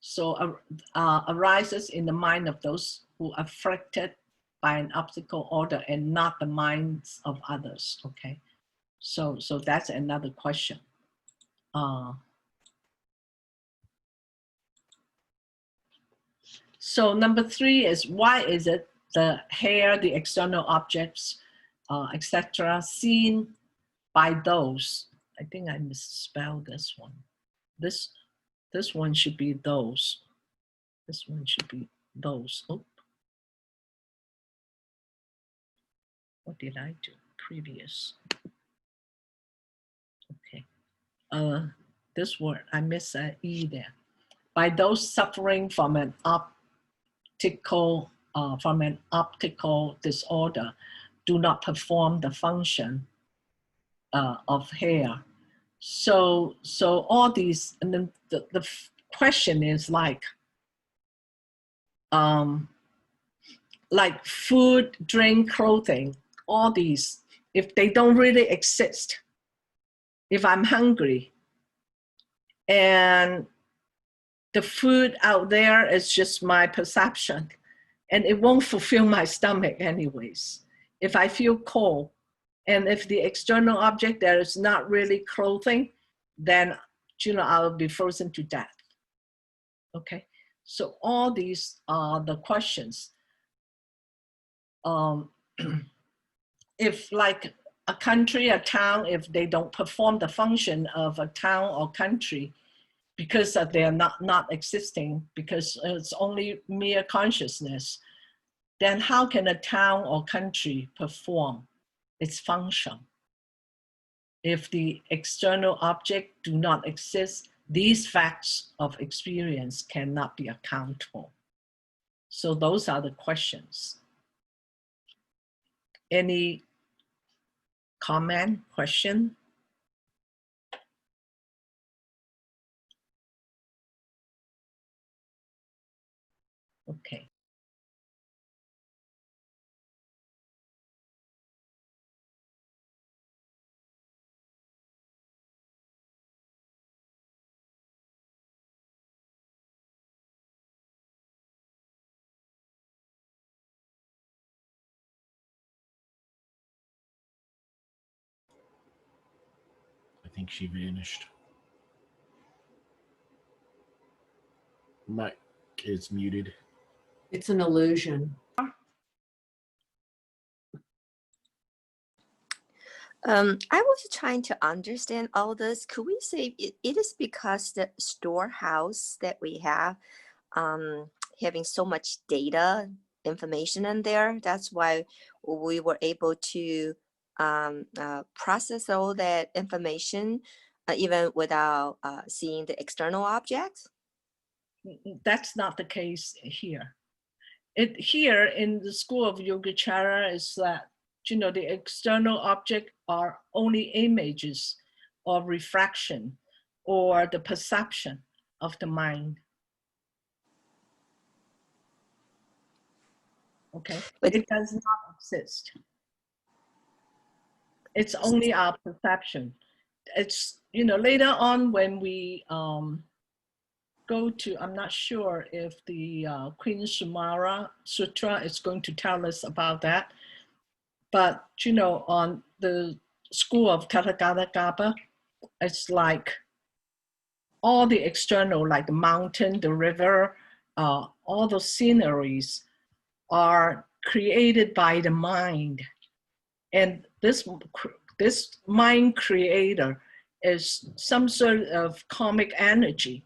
So arises in the mind of those who are afflicted by an obstacle order and not the minds of others, okay? So that's another question. So number 3 is, why is it the hair, the external objects, etc., seen by those? I think I misspelled this one. This one should be those. This one should be those. Oh, what did I do? Previous. Okay. This word, I miss an E there. By those suffering from an optical disorder, do not perform the function of hair. So all these, and then the question is like food, drink, clothing, all these, if they don't really exist, if I'm hungry and the food out there is just my perception and it won't fulfill my stomach anyways. If I feel cold and if the external object there is not really clothing, then I'll be frozen to death. Okay, so all these are the questions. If like a country, a town, if they don't perform the function of a town or country because they're not existing, because it's only mere consciousness, then how can a town or country perform its function? If the external object do not exist, these facts of experience cannot be accountable. So those are the questions. Any comment, question? Okay. think she vanished. Mic is muted. It's an illusion. I was trying to understand all this. Could we say it is because the storehouse that we have having so much data information in there? That's why we were able to process all that information even without seeing the external objects? That's not the case here. Here in the school of Yogacara is that, you know, the external object are only images or refraction or the perception of the mind. Okay, But it does not exist. It's only our perception. It's, you know, later on when we go to, I'm not sure if the Queen Sumara Sutra is going to tell us about that. But, you know, on the school of Tathagata, it's like all the external, like the mountain, the river, all the sceneries are created by the mind. And this mind creator is some sort of karmic energy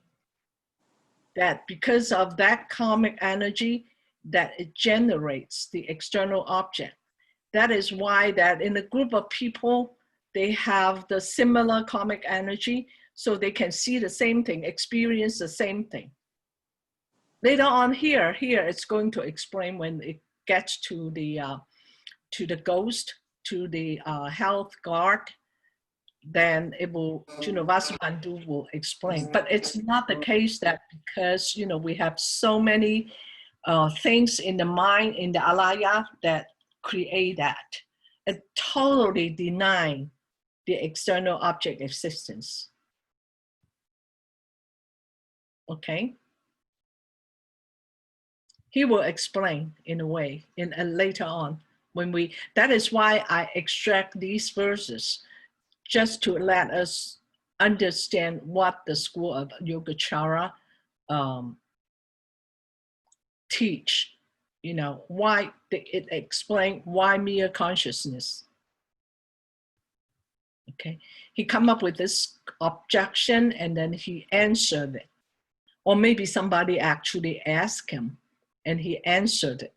that because of that karmic energy that it generates the external object. That is why that in a group of people, they have the similar karmic energy, so they can see the same thing, experience the same thing. Later on here it's going to explain when it gets to the ghost, to the health guard, then it will, you know, Vasubandhu will explain. But it's not the case that because, you know, we have so many things in the mind, in the alaya that create that. It totally denying the external object existence. Okay? He will explain in a way in later on when we, that is why I extract these verses just to let us understand what the school of Yogacara teach, you know, why it explain why mere consciousness. Okay, he come up with this objection and then he answered it. Or maybe somebody actually asked him and he answered it.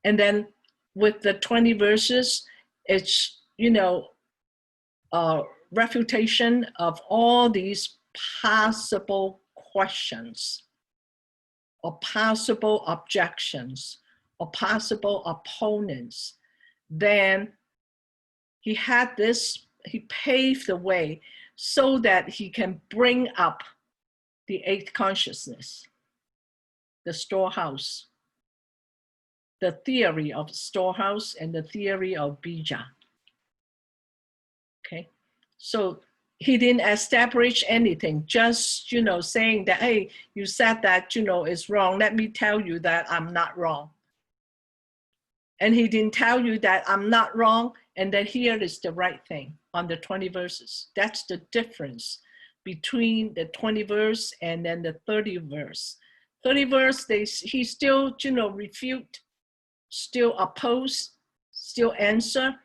And then with the 20 verses, it's, you know, refutation of all these possible questions or possible objections or possible opponents. Then he had this, he paved the way so that he can bring up the eighth consciousness, the storehouse, the theory of storehouse and the theory of bija. Okay, so he didn't establish anything, just, you know, saying that, hey, you said that, you know, is wrong. Let me tell you that I'm not wrong. And he didn't tell you that I'm not wrong and that here is the right thing on the 20 verses. That's the difference between the 20 verse and then the 30 verse. 30 verse, he still, you know, refute, still oppose, still answer,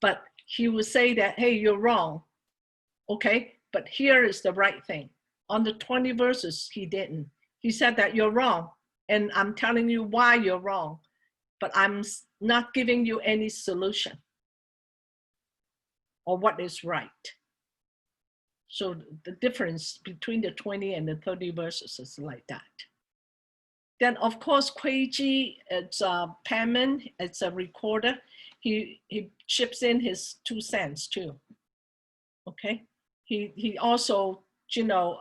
but he would say that, hey, you're wrong. Okay, but here is the right thing. On the 20 verses, he didn't. He said that you're wrong, and I'm telling you why you're wrong, but I'm not giving you any solution or what is right. So the difference between the 20 and the 30 verses is like that. Then of course, Kuiji, it's a penman, it's a recorder. He chips in his 2 cents too. Okay, he also, you know,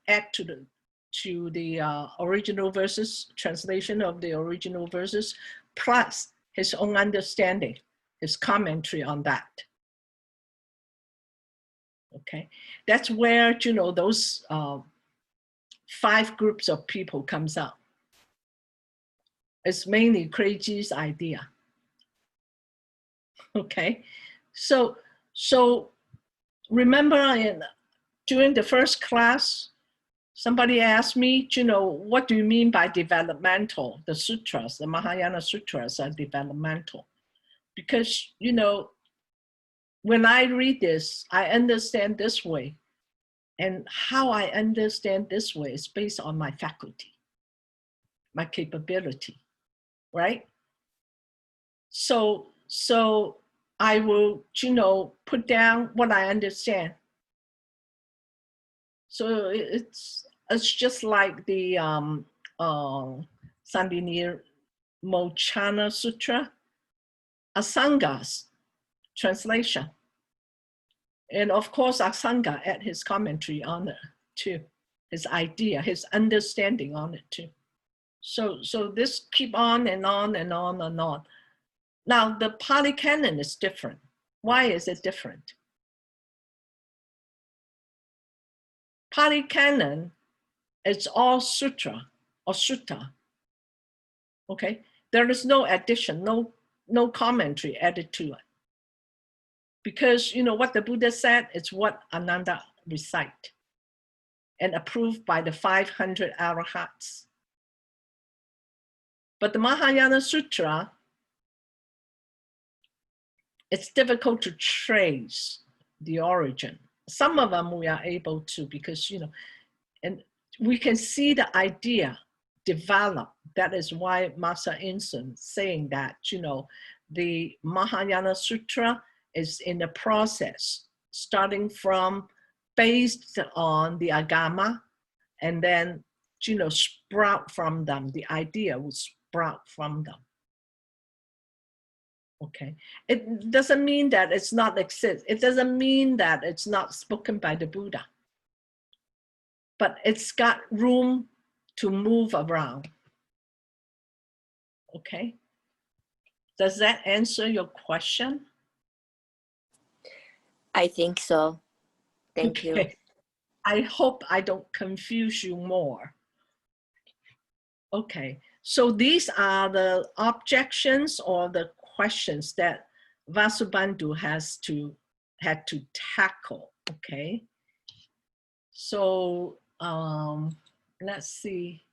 add to the original verses, translation of the original verses, plus his own understanding, his commentary on that. Okay, that's where, you know, those 5 groups of people comes out. It's mainly Kuiji's idea. Okay, so remember during the first class, somebody asked me, what do you mean by developmental? The sutras, the Mahayana sutras are developmental. Because, when I read this, I understand this way. And how I understand this way is based on my faculty, my capability, right? So I will, put down what I understand. So it's just like the Sandini Mochana Sutra, Asanga's translation. And of course, Asanga add his commentary on it too, his idea, his understanding on it too. So this keep on and on and on and on. Now the Pali Canon is different. Why is it different? Pali Canon, it's all sutra or sutta. Okay, there is no addition, no commentary added to it. Because what the Buddha said is what Ananda recite and approved by the 500 arahats. But the Mahayana Sutra, it's difficult to trace the origin. Some of them we are able to, because and we can see the idea develop. That is why Master Insun saying that the Mahayana Sutra is in the process, starting from based on the agama, and then sprout from them. The idea will sprout from them. Okay, it doesn't mean that it's not exist. It doesn't mean that it's not spoken by the Buddha, but it's got room to move around. Okay, does that answer your question? I think so. Thank you. I hope I don't confuse you more. Okay, so these are the objections or the questions that Vasubandhu had to tackle. Okay, so let's see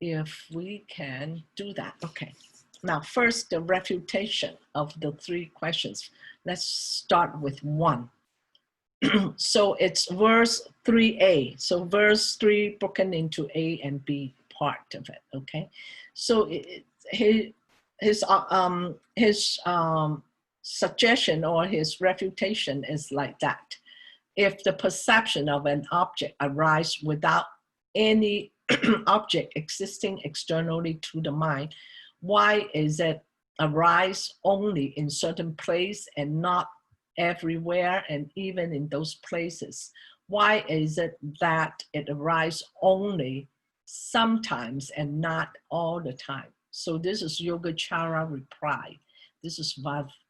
if we can do that. Okay, now first the refutation of the three questions. Let's start with one. So it's verse 3a. So verse 3 broken into A and B part of it. Okay, so his suggestion or his refutation is like that. If the perception of an object arises without any object existing externally to the mind, why is it arise only in certain place and not everywhere, and even in those places? Why is it that it arises only sometimes and not all the time? So this is Yogacara reply. This is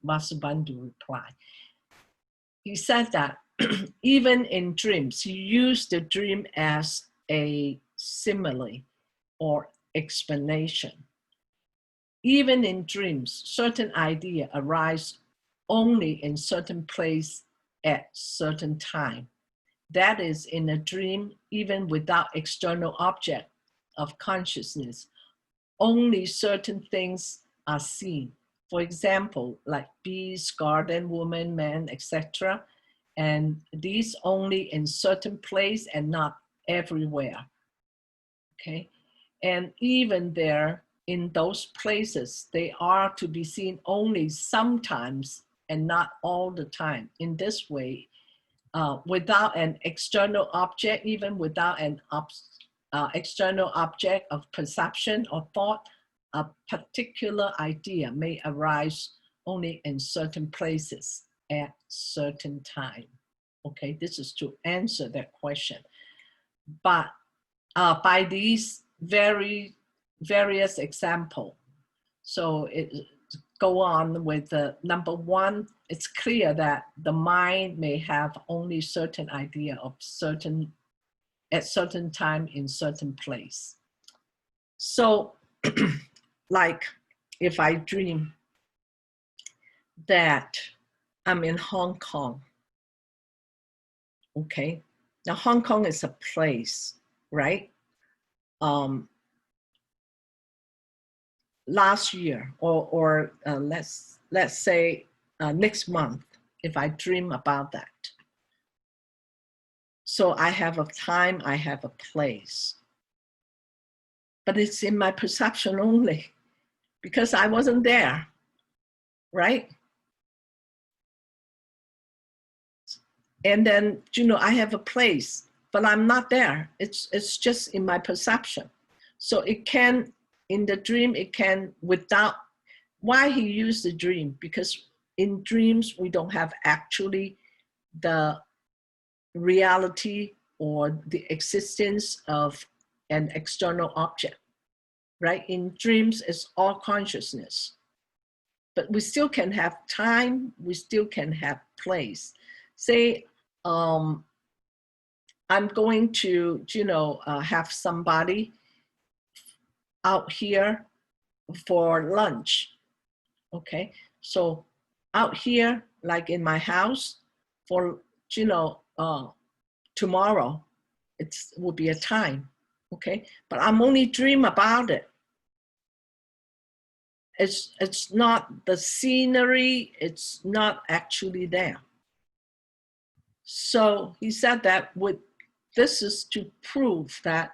Vasubandhu reply. He said that even in dreams, he used the dream as a simile or explanation. Even in dreams, certain idea arise only in certain place at certain time. That is, in a dream, even without external object of consciousness, only certain things are seen. For example, like bees, garden, woman, man, etc. And these only in certain place and not everywhere. Okay, and even there, in those places, they are to be seen only sometimes and not all the time. In this way, without an external object, even without an external object of perception or thought, a particular idea may arise only in certain places at certain time. Okay, this is to answer that question. But by these various examples, so it go on with number one, it's clear that the mind may have only certain idea of certain, at certain time in certain place. So like if I dream that I'm in Hong Kong Okay. Now, Hong Kong is a place, right? Last year, or let's say next month, if I dream about that. So I have a time, I have a place. But it's in my perception only because I wasn't there, right? And then, you know, I have a place, but I'm not there. It's just in my perception. So it can, in the dream, it can without, why he used the dream? Because in dreams, we don't have actually the reality or the existence of an external object, right? In dreams, it's all consciousness. But we still can have time, we still can have place. Say, I'm going to, you know, have somebody out here for lunch, okay? So out here, like in my house, for, you know, tomorrow, it will be a time, okay? But I'm only dream about it. It's not the scenery, it's not actually there. So he said that this is to prove that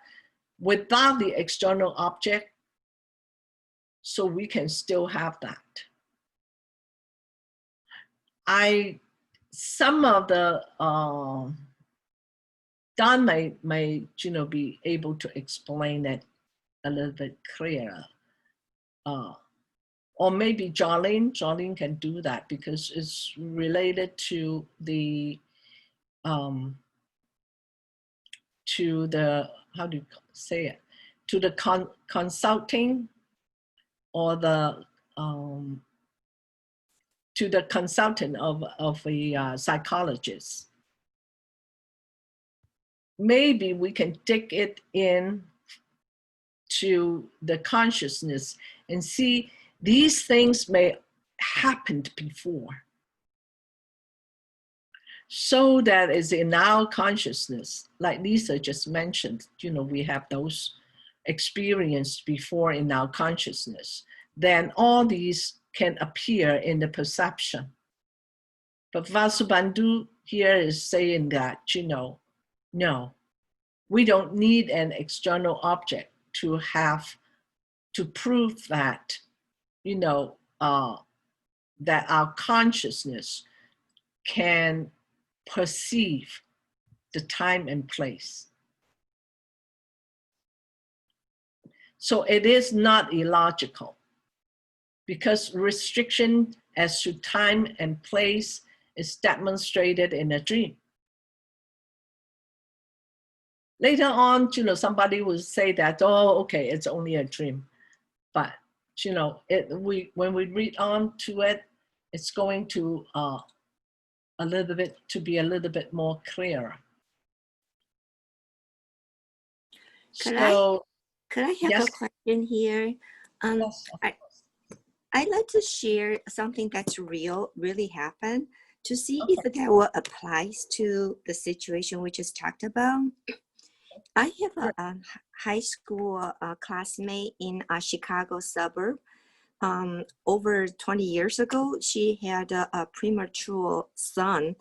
without the external object, so we can still have that. Some of the Don may you know, be able to explain it a little bit clearer. Or maybe Jolene can do that because it's related to the how do you say it? To the consulting or the to the consultant of a psychologist. Maybe we can dig it in to the consciousness and see these things may happened before. So that is in our consciousness, like Lisa just mentioned, you know, we have those experienced before in our consciousness. Then all these can appear in the perception. But Vasubandhu here is saying that, you know, no, we don't need an external object to have, to prove that, you know, that our consciousness can perceive the time and place. So it is not illogical because restriction as to time and place is demonstrated in a dream. Later on, you know, somebody will say that, oh, okay, it's only a dream. But, you know, when we read on to it, it's going to be a little bit more clear. Could I have yes. a question here? Yes, I'd like to share something that's really happened to see if that will applies to the situation we just talked about. I have a high school classmate in a Chicago suburb. Over 20 years ago, she had a premature son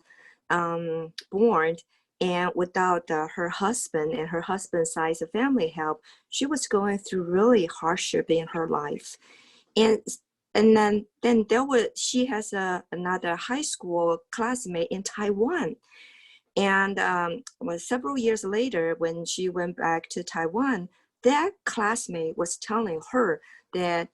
born, and without her husband and her husband's side's family help, she was going through really hardship in her life. And then she has another high school classmate in Taiwan. And several years later, when she went back to Taiwan, that classmate was telling her that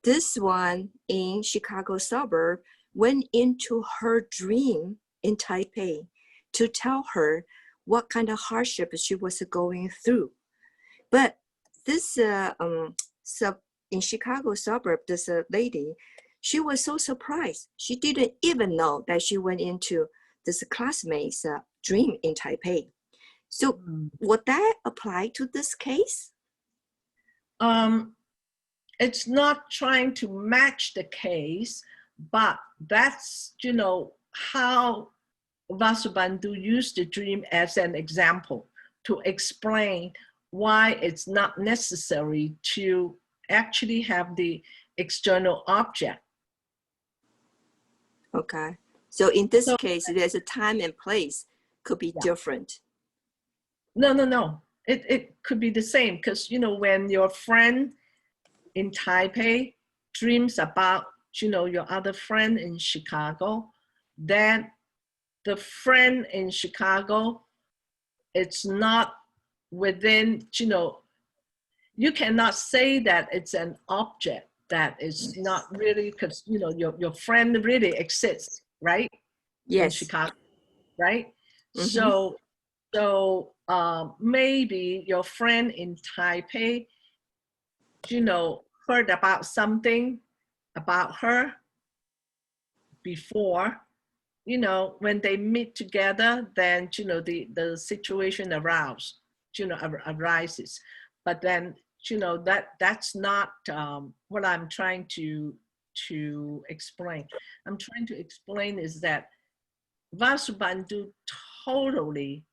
this one in Chicago suburb went into her dream in Taipei to tell her what kind of hardship she was going through. But this in Chicago suburb, this lady, she was so surprised. She didn't even know that she went into this classmate's dream in Taipei. So would that apply to this case? It's not trying to match the case, but that's, you know, how Vasubandhu used the dream as an example to explain why it's not necessary to actually have the external object. Okay. So in this So- case, there's a time and place could be Yeah. different. No. It could be the same because, you know, when your friend in Taipei dreams about, you know, your other friend in Chicago, then the friend in Chicago, it's not within, you know, you cannot say that it's an object that is not really, because, you know, your friend really exists, right? In Yes. Chicago, right? Mhm. So maybe your friend in Taipei, you know, heard about something about her before, you know, when they meet together, then, you know, the situation arises. But then, you know, that's not what I'm trying to explain. I'm trying to explain is that Vasubandhu totally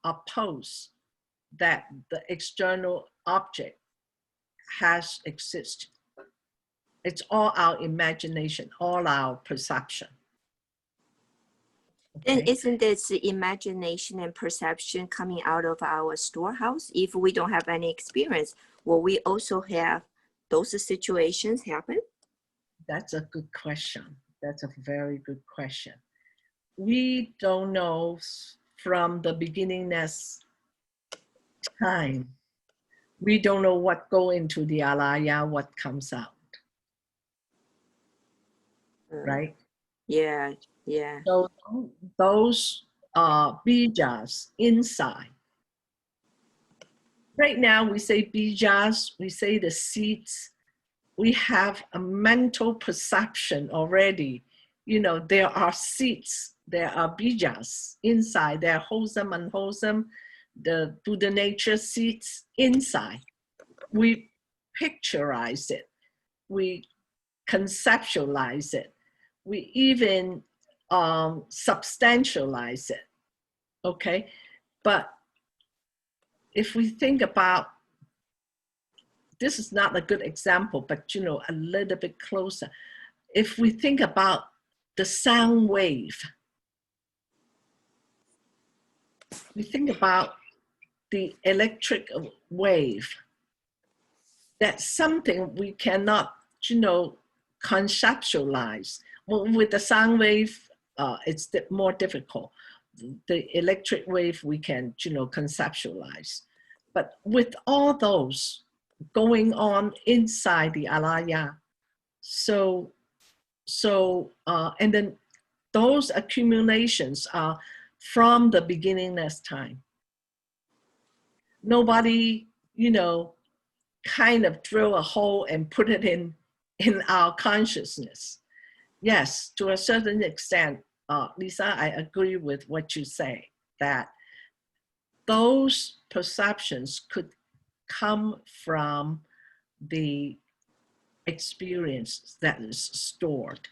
oppose that the external object has existed. It's all our imagination, all our perception. Then Okay? isn't this imagination and perception coming out of our storehouse? If we don't have any experience, will we also have those situations happen? That's a good question. That's a very good question. We don't know from the beginningness time. We don't know what go into the alaya, what comes out, right? Yeah. So those bijas inside. Right now we say bijas, we say the seeds. We have a mental perception already. You know, there are seeds, there are bijas inside, there are wholesome, unwholesome, the Buddha nature seeds inside. We picturize it, we conceptualize it, we even substantialize it, okay? But if we think about, this is not a good example, but you know, a little bit closer. If we think about the sound wave, we think about the electric wave, that's something we cannot, you know, conceptualize. Well, with the sound wave, it's more difficult. The electric wave we can, you know, conceptualize. But with all those going on inside the alaya, and then those accumulations are from the beginningless time. Nobody, you know, kind of drill a hole and put it in our consciousness. Yes, to a certain extent, Lisa, I agree with what you say, that those perceptions could come from the experience that is stored.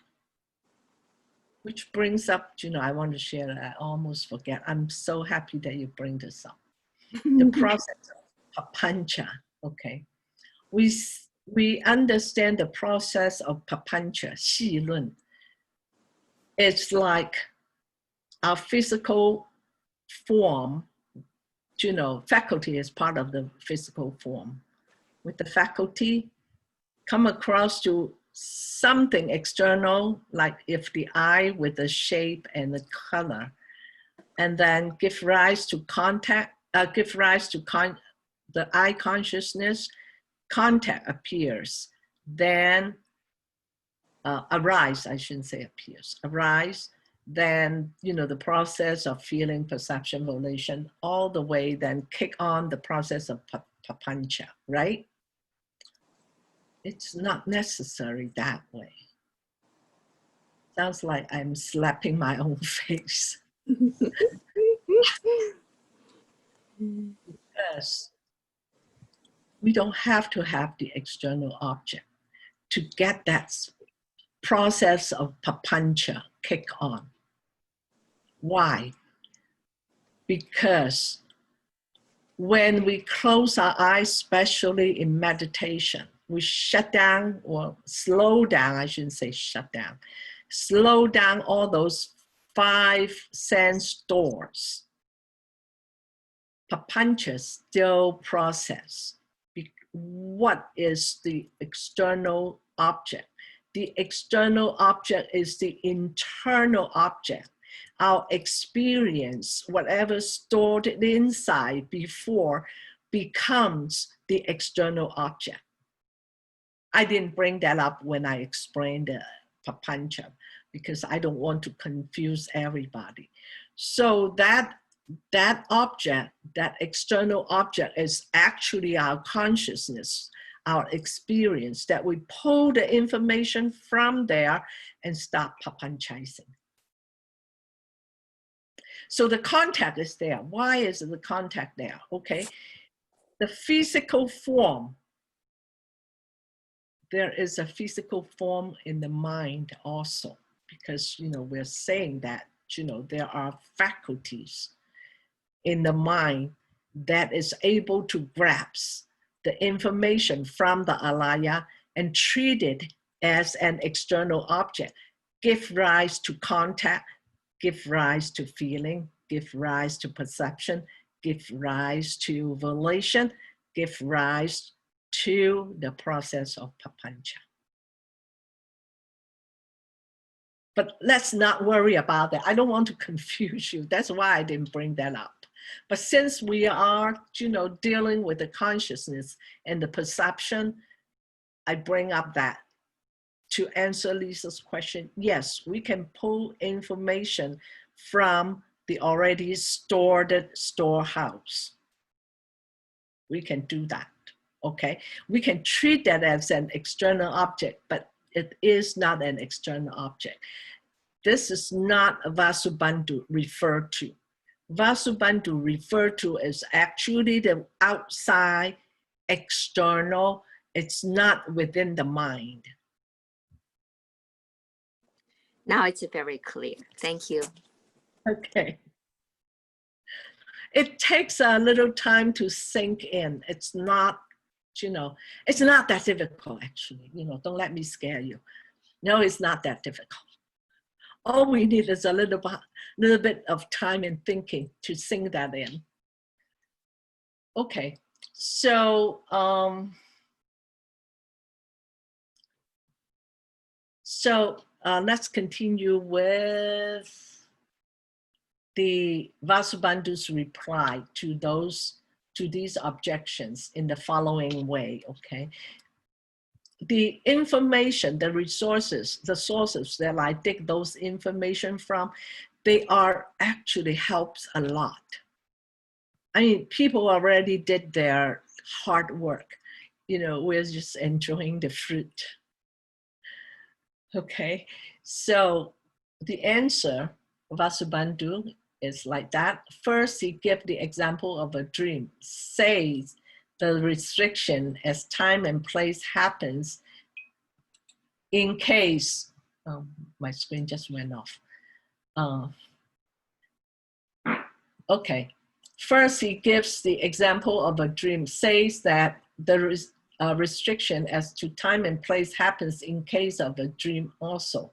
Which brings up, you know, I want to share that. I almost forget. I'm so happy that you bring this up. The process of papancha, okay? We understand the process of papancha, 细论. It's like our physical form, you know, faculty is part of the physical form. With the faculty, come across to something external, like if the eye with the shape and the color, and then give rise to contact, the eye consciousness, contact appears, then arise, I shouldn't say appears, arise, then, you know, the process of feeling, perception, volition, all the way then kick on the process of papancha, right? It's not necessary that way. Sounds like I'm slapping my own face. Because we don't have to have the external object to get that process of papancha kick on. Why? Because when we close our eyes, especially in meditation, we shut down or slow down, I shouldn't say shut down, slow down all those 5 sense doors. Papancha still process. What is the external object? The external object is the internal object. Our experience, whatever stored inside before, becomes the external object. I didn't bring that up when I explained the papancha because I don't want to confuse everybody. So that object, that external object, is actually our consciousness, our experience, that we pull the information from there and start papanchizing. So the contact is there. Why is the contact there? Okay, the physical form, there is a physical form in the mind also, because, you know, we're saying that, you know, there are faculties in the mind that is able to grasp the information from the alaya and treat it as an external object, give rise to contact, give rise to feeling, give rise to perception, give rise to volition, give rise to the process of papancha. But let's not worry about that. I don't want to confuse you. That's why I didn't bring that up. But since we are, you know, dealing with the consciousness and the perception, I bring up that to answer Lisa's question. Yes, we can pull information from the already stored storehouse. We can do that, okay? We can treat that as an external object, but it is not an external object. This is not Vasubandhu referred to. Vasubandhu referred to is actually the outside, external. It's not within the mind. Now it's very clear. Thank you. Okay. It takes a little time to sink in. It's not, you know, it's not that difficult, actually. You know, don't let me scare you. No, it's not that difficult. All we need is a little bit of time and thinking to sink that in. Okay, so let's continue with the Vasubandhu's reply to these objections in the following way. Okay. The information, the resources, the sources that I take those information from, they are actually helps a lot. I mean, people already did their hard work. You know, we're just enjoying the fruit. Okay, so the answer, Vasubandhu, is like that. First, he gives the example of a dream, says the restriction as time and place happens in case, my screen just went off. Okay, first he gives the example of a dream, says that there is a restriction as to time and place happens in case of a dream also.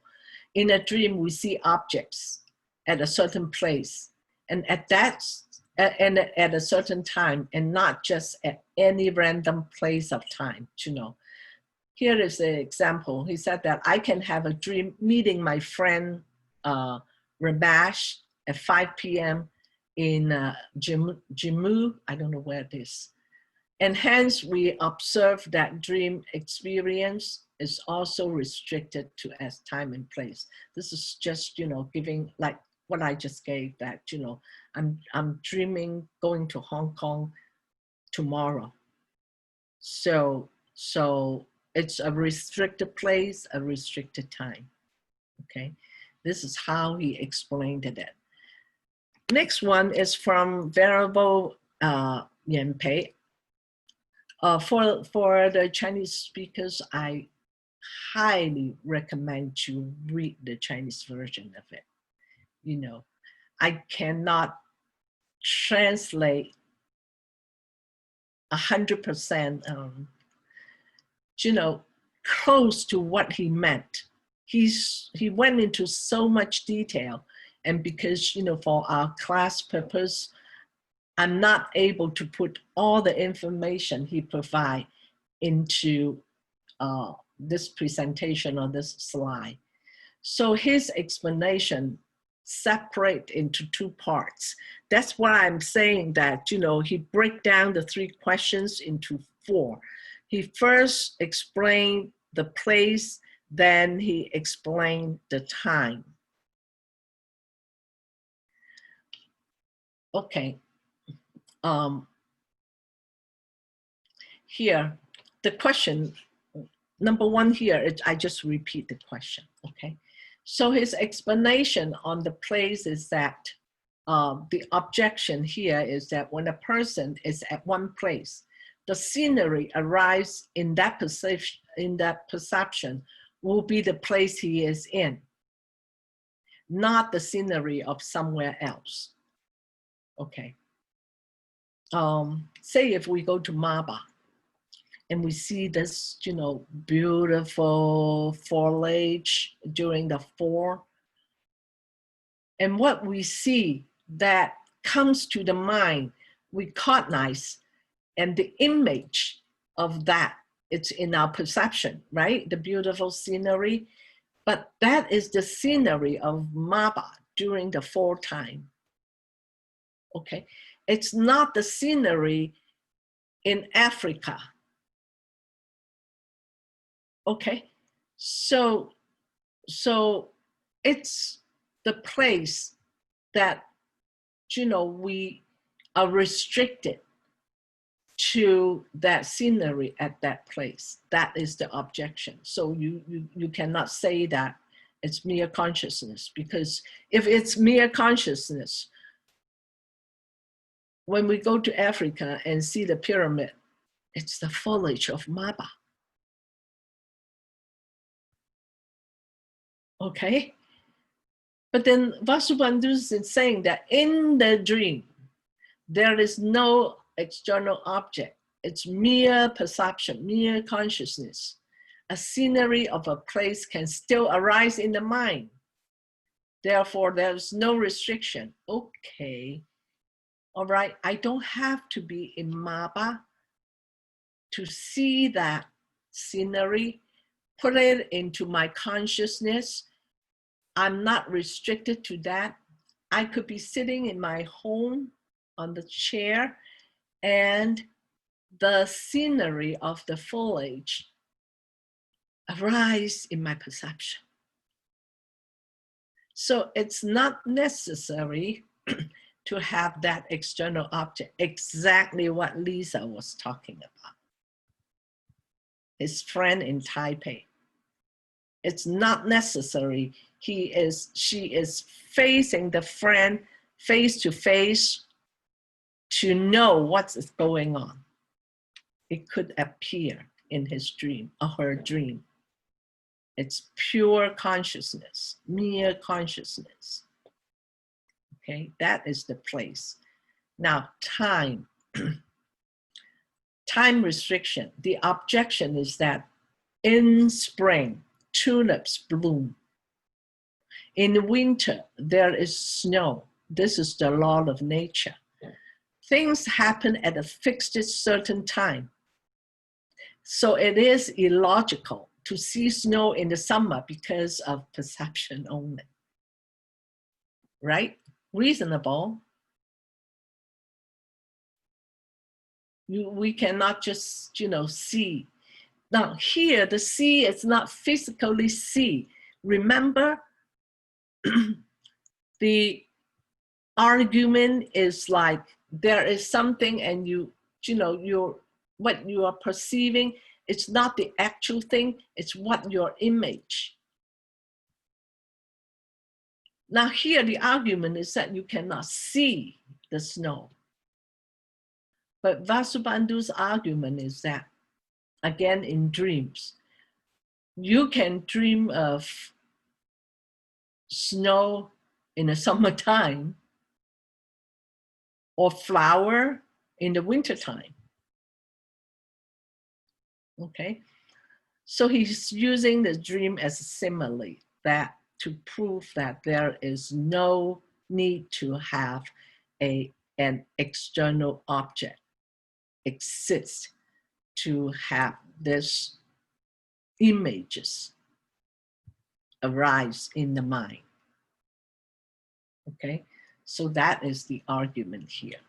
In a dream, we see objects at a certain place and at a certain time, and not just at any random place of time, you know. Here is the example. He said that I can have a dream meeting my friend Ramesh at 5 p.m. in Jammu, I don't know where it is. And hence we observe that dream experience is also restricted to as time and place. This is just, you know, giving like what I just gave, that, you know, I'm dreaming going to Hong Kong tomorrow. So it's a restricted place, a restricted time, okay? This is how he explained it. Next one is from Venerable Yanpei. For the Chinese speakers, I highly recommend you read the Chinese version of it. You know, I cannot translate 100%, you know, close to what he meant. He went into so much detail, and because, you know, for our class purpose, I'm not able to put all the information he provide into this presentation or this slide. So his explanation separate into two parts. That's why I'm saying that, you know, he break down the 3 questions into 4. He first explained the place, then he explained the time. Okay. Here, the question, number 1 here, I just repeat the question, okay? So his explanation on the place is that the objection here is that when a person is at one place, the scenery arrives in that perception will be the place he is in, not the scenery of somewhere else. Okay. Say if we go to Maba and we see this, you know, beautiful foliage during the fall, and what we see that comes to the mind, we cognize, and the image of that, it's in our perception, right? The beautiful scenery, but that is the scenery of Maba during the fall time. Okay, it's not the scenery in Africa. Okay, so it's the place that, you know, we are restricted to that scenery at that place. That is the objection. So you cannot say that it's mere consciousness, because if it's mere consciousness, when we go to Africa and see the pyramid, it's the foliage of Maba. Okay? But then Vasubandhu is saying that in the dream, there is no external object. It's mere perception, mere consciousness. A scenery of a place can still arise in the mind. Therefore, there's no restriction. Okay. All right, I don't have to be in Maba to see that scenery, put it into my consciousness. I'm not restricted to that. I could be sitting in my home on the chair, and the scenery of the foliage arise in my perception. So it's not necessary to have that external object, exactly what Lisa was talking about. His friend in Taipei. It's not necessary. She is facing the friend face to face to know what's going on. It could appear in his dream or her dream. It's pure consciousness, mere consciousness. Okay, that is the place. Now, time. Time restriction. The objection is that in spring, tulips bloom. In winter, there is snow. This is the law of nature. Things happen at a fixed certain time. So it is illogical to see snow in the summer because of perception only. Right? Reasonable. We cannot just, you know, see. Now here, the see is not physically see. Remember, the argument is like there is something, and what you are perceiving, it's not the actual thing, it's what your image. Now here, the argument is that you cannot see the snow. But Vasubandhu's argument is that, again in dreams, You can dream of snow in the summertime or flower in the wintertime. Okay, so he's using the dream as a simile that to prove that there is no need to have an external object exist to have this images arise in the mind. Okay, so that is the argument here.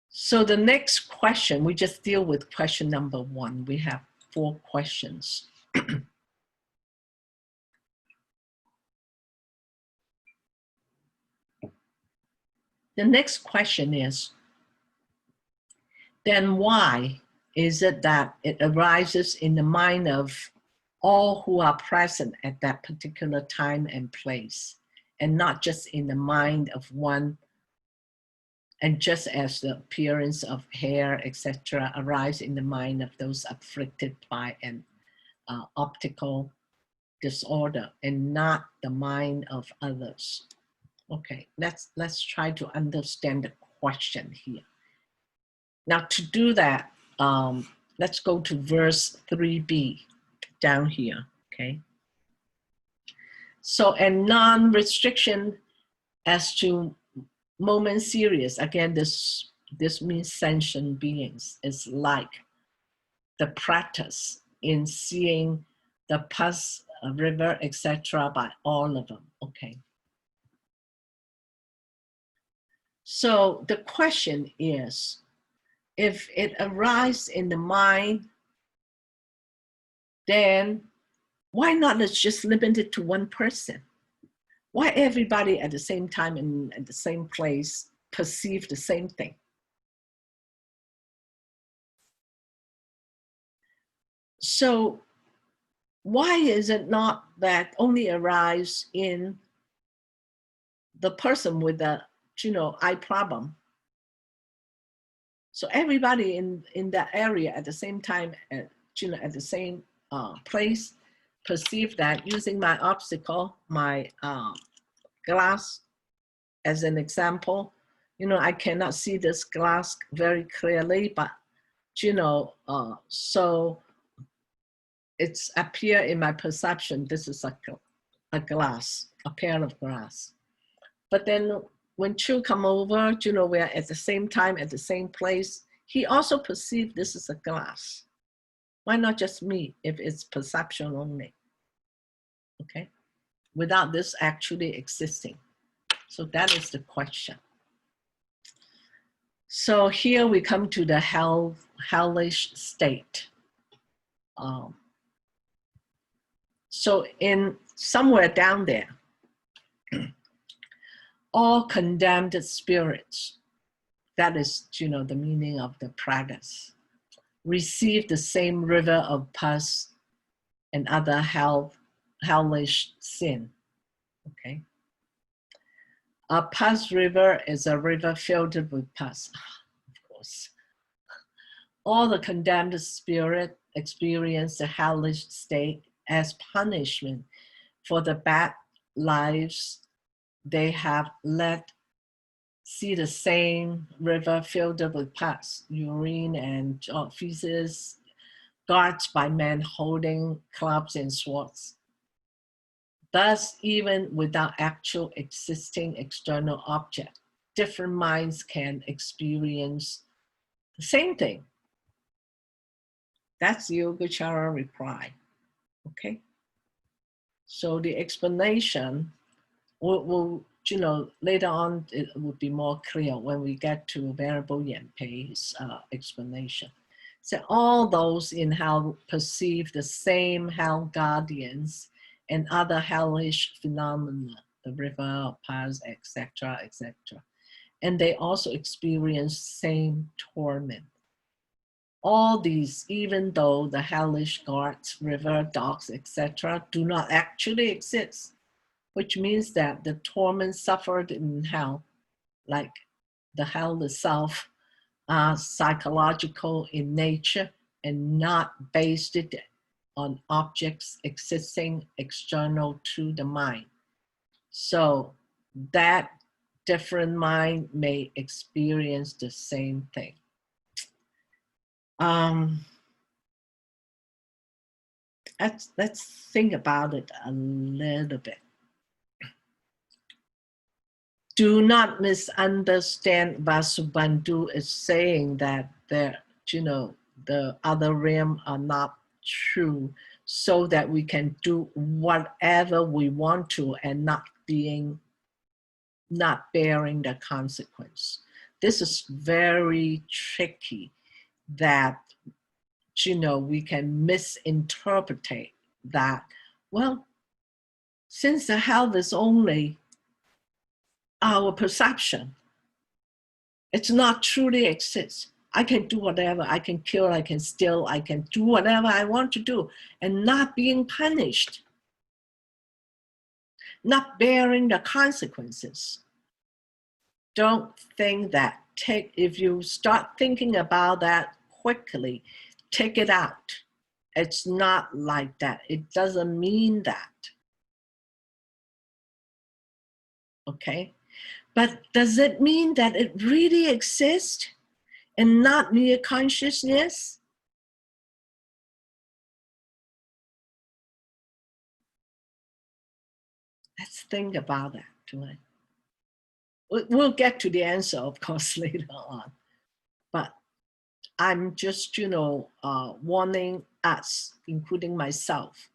So the next question, we just deal with question number 1. We have 4 questions. The next question is, then why is it that it arises in the mind of all who are present at that particular time and place, and not just in the mind of one, and just as the appearance of hair, etc., arise in the mind of those afflicted by an optical disorder, and not the mind of others? Okay, let's try to understand the question here. Now, to do that, let's go to verse 3b down here, okay? So, a non-restriction as to moment series, again, this means sentient beings, is like the practice in seeing the pus, river, etc. by all of them, okay? So the question is, if it arises in the mind, then why not let's just limit it to one person? Why everybody at the same time and at the same place perceive the same thing? So why is it not that only arise in the person with the, eye problem? So everybody in that area at the same time, at the same place, perceive that using my obstacle, my glass as an example, I cannot see this glass very clearly, but so it's appear in my perception, this is a glass, a pair of glass. But then when Chu come over, we're at the same time, at the same place, he also perceived this is a glass. Why not just me if it's perception only? Okay, without this actually existing. So that is the question. So here we come to the hellish state. So in somewhere down there, all condemned spirits, that is, the meaning of the practice, receive the same river of pus and other hellish sin, okay? A pus river is a river filled with pus, of course. All the condemned spirit experience the hellish state as punishment for the bad lives they have led. See the same river filled with pus, urine, and feces, guards by men holding clubs and swords. Thus, even without actual existing external object, different minds can experience the same thing. That's the Yogacara reply, okay? So the explanation will later on it will be more clear when we get to Venerable Yenpei's explanation. So all those in hell perceive the same hell guardians and other hellish phenomena, the river, pus, etc., etc. And they also experience same torment. All these, even though the hellish guards, river, dogs, etc., do not actually exist, which means that the torment suffered in hell, like the hell itself, are psychological in nature and not based it on objects existing external to the mind. So that different mind may experience the same thing. Let's think about it a little bit. Do not misunderstand. Vasubandhu is saying that the other realm are not true, so that we can do whatever we want to and not bearing the consequence. This is very tricky, that we can misinterpret that. Well, since the health is only our perception, it's not truly exists. I can do whatever, I can kill, I can steal, I can do whatever I want to do and not being punished, not bearing the consequences. Don't think that. If you start thinking about that quickly, take it out. It's not like that. It doesn't mean that. Okay? But does it mean that it really exists and not mere consciousness? Let's think about that tonight. We'll get to the answer, of course, later on. But I'm just, warning us, including myself,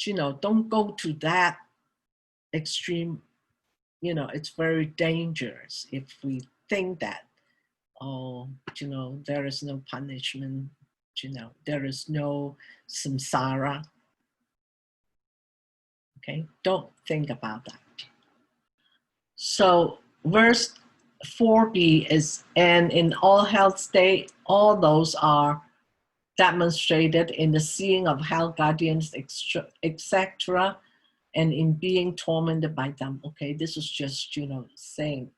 don't go to that extreme. It's very dangerous if we think that, there is no punishment, there is no samsara. Okay, don't think about that. So verse 4b is, and in all health state, all those are demonstrated in the seeing of hell guardians, etc., and in being tormented by them. Okay, this is just, saying,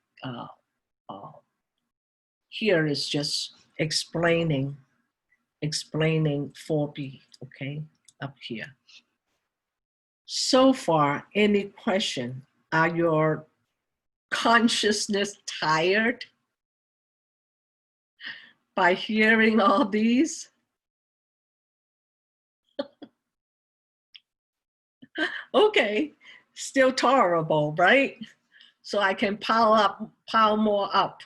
here is just explaining 4b, okay, up here. So far, any question? Are your consciousness tired by hearing all these? Okay, still tolerable, right? So I can pile more up.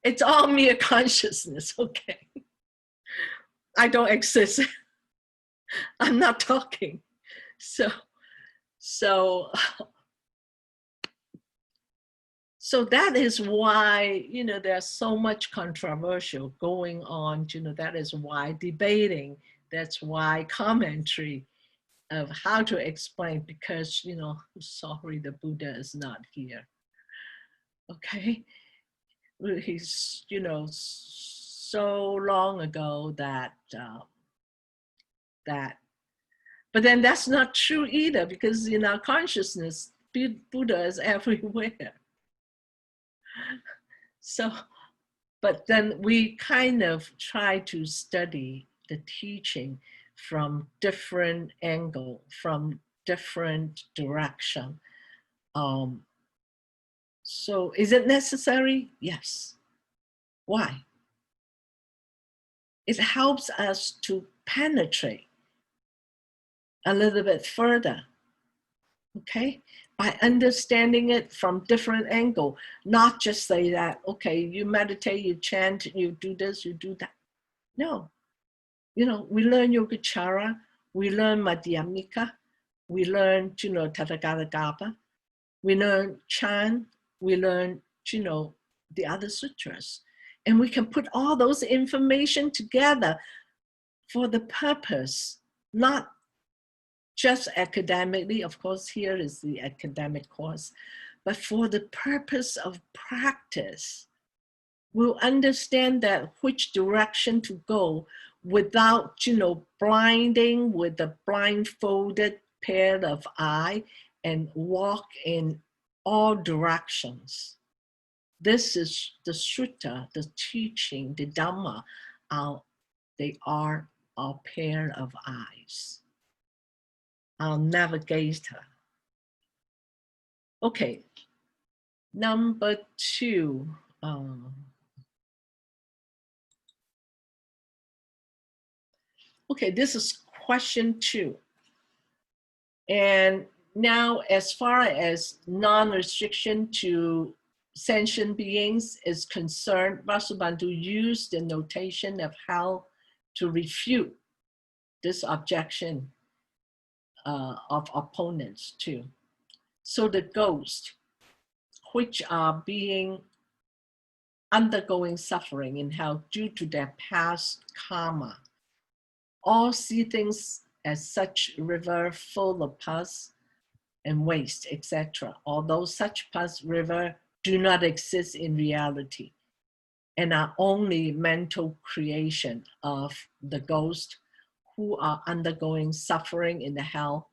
It's all mere consciousness, okay? I don't exist. I'm not talking. So that is why, there's so much controversial going on, that is why debating, that's why commentary of how to explain, because, sorry, the Buddha is not here. Okay? He's, so long ago that, but then that's not true either, because in our consciousness, Buddha is everywhere. So, but then we kind of try to study the teaching from different angle, from different direction. So is it necessary? Yes. Why? It helps us to penetrate a little bit further, okay? By understanding it from different angle, not just say that, okay, you meditate, you chant, you do this, you do that. No, we learn Yogacara, we learn Madhyamika, we learn, Tathagata, we learn Chan, we learn, the other sutras. And we can put all those information together for the purpose, not just academically, of course, here is the academic course, but for the purpose of practice. We'll understand that which direction to go without, blinding with a blindfolded pair of eye and walk in all directions. This is the sutta, the teaching, the Dhamma. They are a pair of eyes, our navigator. Okay, number 2. Okay, this is question 2. And now, as far as non-restriction to sentient beings is concerned, Vasubandhu used the notation of how to refute this objection of opponents too. So the ghosts, which are being undergoing suffering in hell due to their past karma, all see things as such river full of pus and waste, etc. Although such pus river do not exist in reality and are only mental creation of the ghosts who are undergoing suffering in the hell.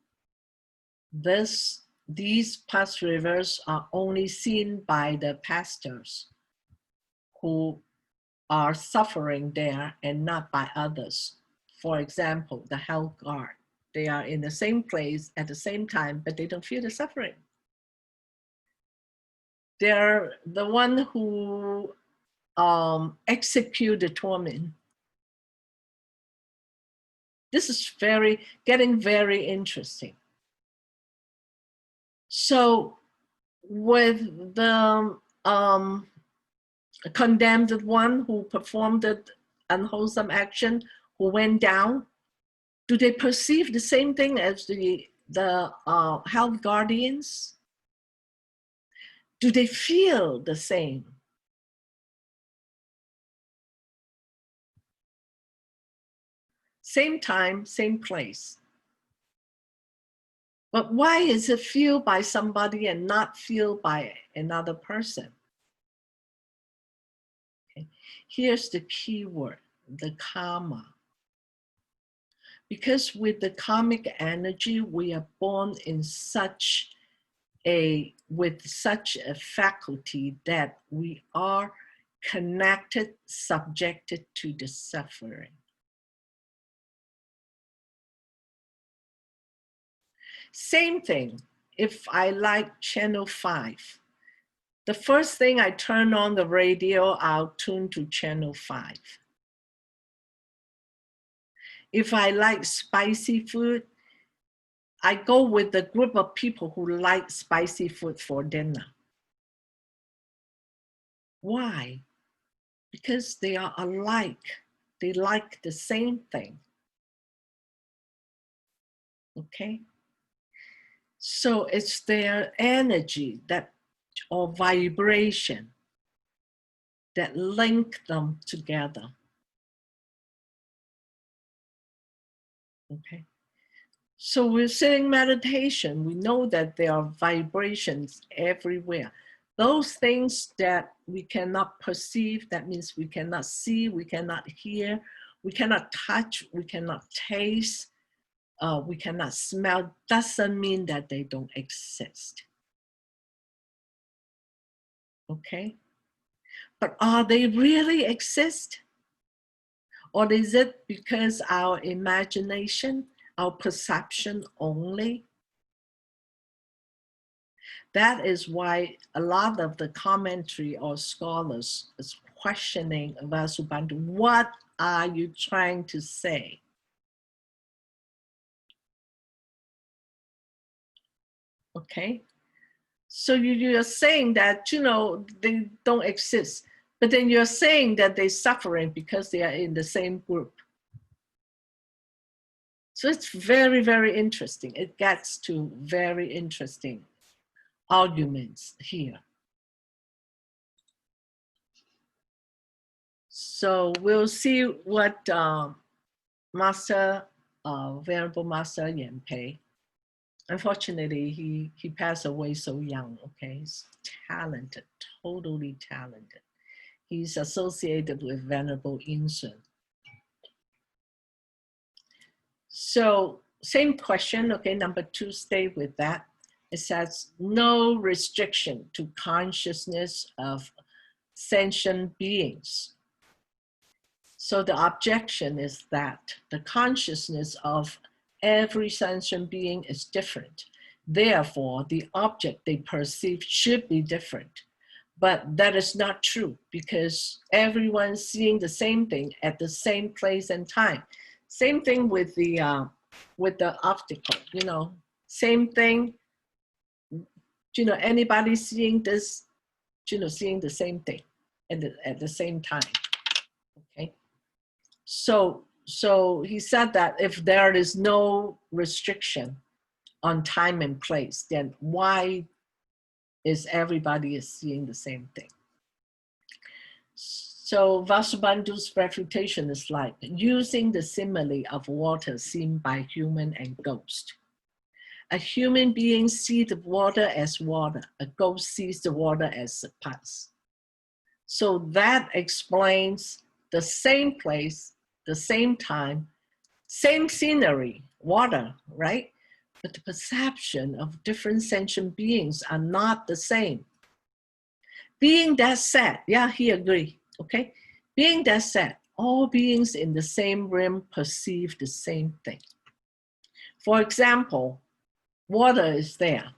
These pus rivers are only seen by the pastors who are suffering there and not by others. For example, the hell guard. They are in the same place at the same time, but they don't feel the suffering. They're the one who execute the torment. This is getting very interesting. So with the condemned one who performed the unwholesome action, who went down, do they perceive the same thing as the hell guardians? Do they feel the same? Same time, same place. But why is it feel by somebody and not feel by another person? Okay. Here's the key word, the karma. Because with the karmic energy, we are born in with such a faculty that we are connected, subjected to the suffering. Same thing, if I like channel 5, the first thing I turn on the radio, I'll tune to channel 5. If I like spicy food, I go with the group of people who like spicy food for dinner. Why? Because they are alike. They like the same thing. Okay? So it's their energy or vibration that link them together. Okay? So we're sitting meditation. We know that there are vibrations everywhere. Those things that we cannot perceive, that means we cannot see, we cannot hear, we cannot touch, we cannot taste, we cannot smell, doesn't mean that they don't exist. Okay? But are they really exist? Or is it because our imagination, our perception only? That is why a lot of the commentary or scholars is questioning Vasubandhu, what are you trying to say? Okay, so you're saying that, they don't exist, but then you're saying that they're suffering because they are in the same group. So it's very, very interesting. It gets to very interesting arguments here. So we'll see what Venerable Master Yenpei. Unfortunately, he passed away so young, okay? He's talented, totally talented. He's associated with Venerable Insun. So same question, okay, number 2, stay with that. It says, no restriction to consciousness of sentient beings. So the objection is that the consciousness of every sentient being is different. Therefore, the object they perceive should be different. But that is not true, because everyone's seeing the same thing at the same place and time. Same thing with the optical, you know, same thing, you know, anybody seeing this, you know, seeing the same thing at the same time, okay? So he said that if there is no restriction on time and place, then why is everybody seeing the same thing? So Vasubandhu's refutation is like using the simile of water seen by human and ghost. A human being sees the water as water. A ghost sees the water as a pus. So that explains the same place, the same time, same scenery, water, right? But the perception of different sentient beings are not the same. Being that said, yeah, he agreed, okay? Being that said, all beings in the same realm perceive the same thing. For example, water is there.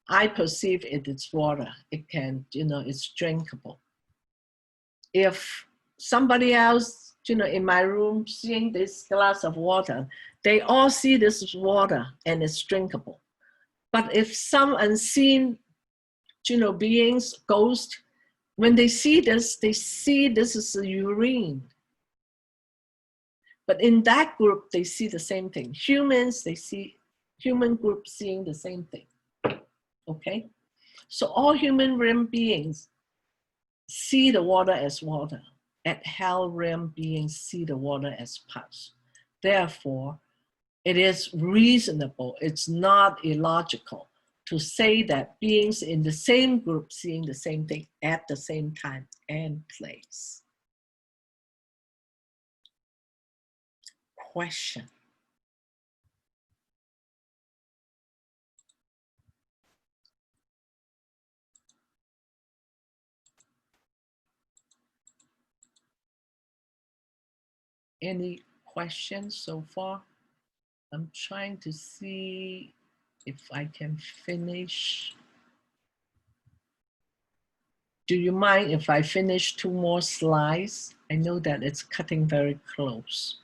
I perceive it is water. It can, you know, it's drinkable. If somebody else, you know, in my room seeing this glass of water, they all see this is water and it's drinkable. But if some unseen, you know, beings, ghosts, when they see this is a urine. But in that group, they see the same thing. Humans, they see human group seeing the same thing, okay? So all human realm beings see the water as water. At hell realm beings see the water as pus. Therefore, it is reasonable, it's not illogical to say that beings in the same group seeing the same thing at the same time and place. Question. Any questions so far? I'm trying to see if I can finish. Do you mind if I finish 2 more slides? I know that it's cutting very close.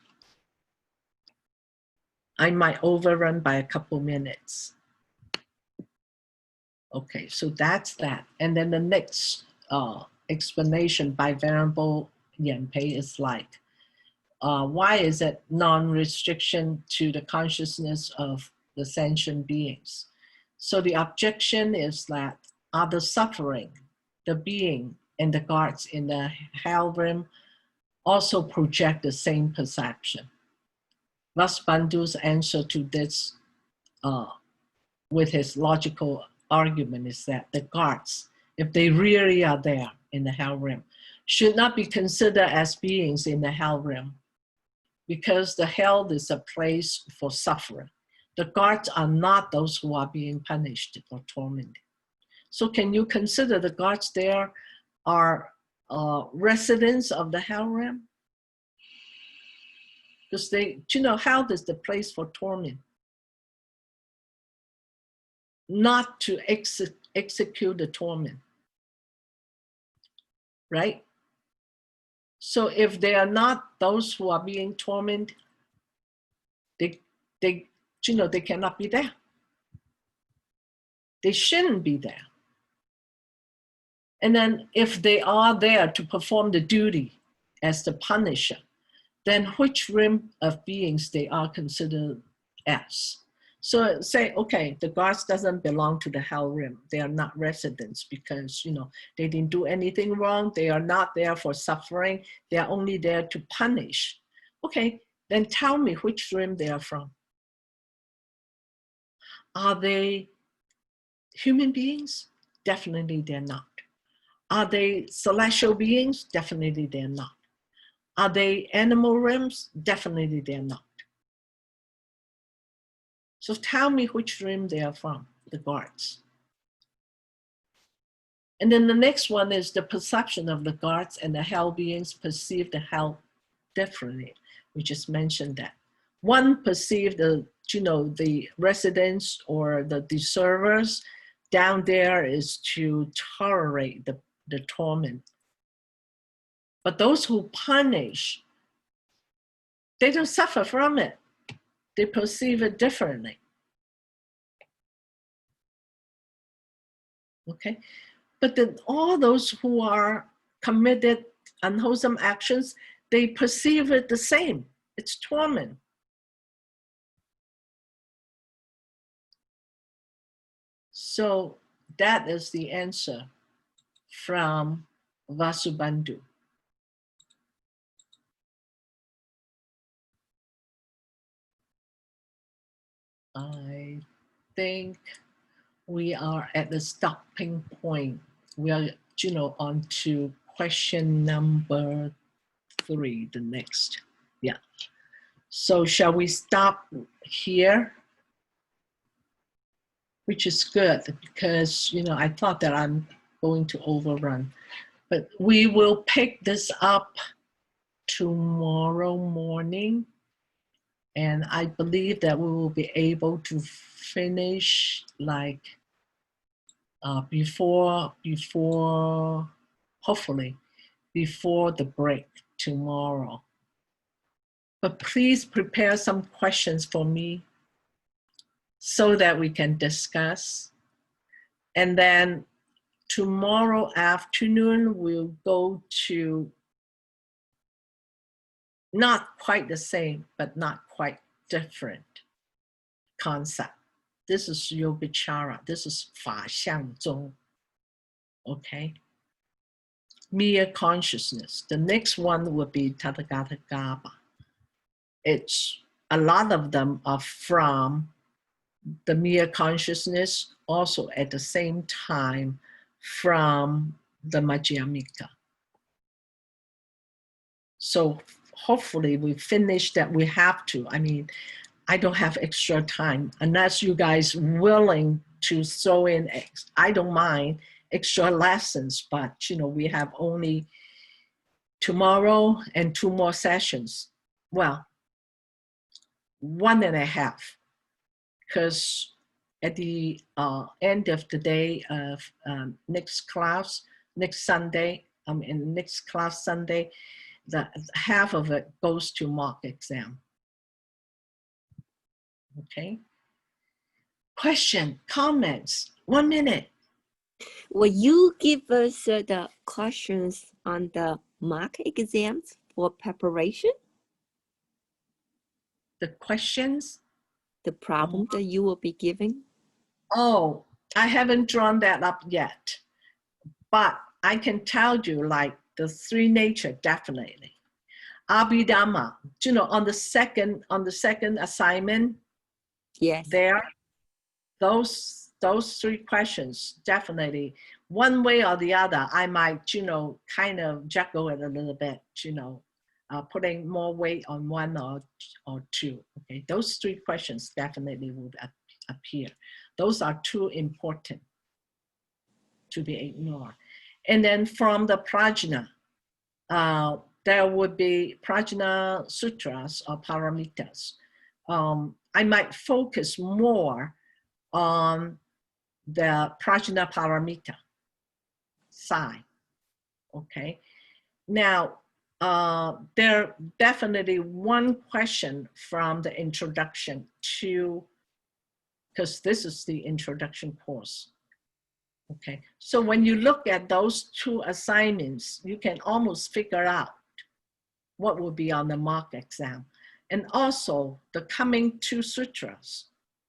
I might overrun by a couple minutes. Okay, so that's that. And then the next explanation by Venerable Yenpei is like, why is it non-restriction to the consciousness of the sentient beings? So the objection is that the suffering, the being, and the guards in the hell realm also project the same perception. Vasubandhu's answer to this with his logical argument is that the guards, if they really are there in the hell realm, should not be considered as beings in the hell realm, because the hell is a place for suffering. The guards are not those who are being punished or tormented. So can you consider the guards there are residents of the hell realm? Because they, you know, hell is the place for torment, not to execute the torment, right? So if they are not those who are being tormented, they you know, they cannot be there. They shouldn't be there. And then if they are there to perform the duty as the punisher, then which realm of beings they are considered as? So say, okay, the guards doesn't belong to the hell realm. They are not residents because, you know, they didn't do anything wrong. They are not there for suffering. They are only there to punish. Okay, then tell me which realm they are from. Are they human beings? Definitely they're not. Are they celestial beings? Definitely they're not. Are they animal realms? Definitely they're not. So tell me which realm they are from, the guards. And then the next one is the perception of the gods and the hell beings perceive the hell differently. We just mentioned that. One perceive the, the residents or the deservers down there is to tolerate the torment. But those who punish, they don't suffer from it. They perceive it differently. Okay? But then all those who are committed unwholesome actions, they perceive it the same. It's torment. So that is the answer from Vasubandhu. I think we are at the stopping point. We are, on to question number 3, the next. Yeah. So shall we stop here? Which is good because, I thought that I'm going to overrun. But we will pick this up tomorrow morning. And I believe that we will be able to finish like hopefully, before the break tomorrow. But please prepare some questions for me so that we can discuss. And then tomorrow afternoon, we'll go to not quite the same, but not quite different concept. This is yogacara. This is 法相宗. Okay? Mere consciousness. The next one would be Tathagata Gaba. It's a lot of them are from the mere consciousness, also at the same time from the Madhyamika. So hopefully we finish that. We have to. I mean, I don't have extra time unless you guys willing to throw in, I don't mind extra lessons, but we have only tomorrow and 2 more sessions. Well, 1.5, because at the end of the day of next class Sunday, the half of it goes to mock exam. Okay. Question, comments, 1 minute. Will you give us the questions on the mock exams for preparation? The questions? The problem that you will be giving? Oh, I haven't drawn that up yet. But I can tell you like the 3 nature, definitely. Abhidhamma, on the second assignment, Yes. there, those 3 questions, definitely. One way or the other, I might, kind of juggle it a little bit, putting more weight on 1 or 2. Okay, those 3 questions definitely will appear. Those are too important to be ignored. And then from the prajna, there would be prajna sutras or paramitas. I might focus more on the prajna paramita side. Okay. Now, there definitely 1 question from the introduction to, because this is the introduction course. Okay, so when you look at those 2 assignments, you can almost figure out what will be on the mock exam. And also the coming 2 sutras.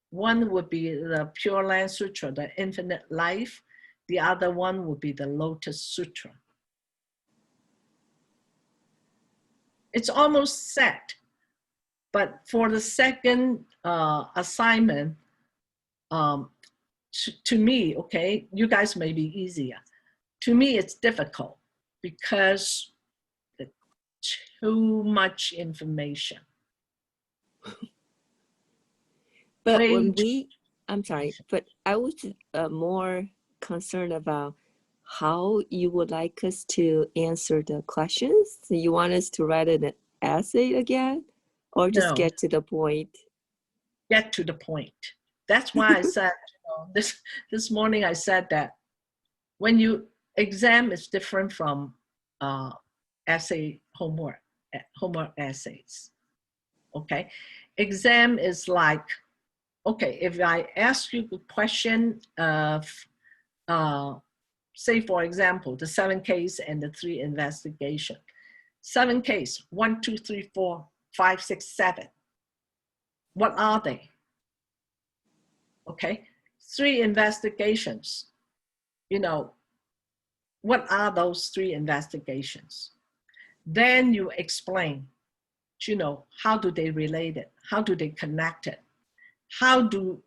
One would be the Pure Land Sutra, the infinite life. The other one would be the Lotus Sutra. It's almost set, but for the second assignment, to me, okay, you guys may be easier. To me, it's difficult because too much information. But when I'm sorry, but I was more concerned about how you would like us to answer the questions? So you want us to write an essay again, or just No. get to the point? Get to the point. That's why I said, this morning I said that when you exam is different from essay homework essays. Okay, exam is like, okay, if I ask you a question of, say for example, the 7 case and the 3 investigation. 7 case, 1, 2, 3, 4, 5, 6, 7. What are they? Okay, 3 investigations. What are those 3 investigations? Then you explain, how do they relate it? How do they connect it? How do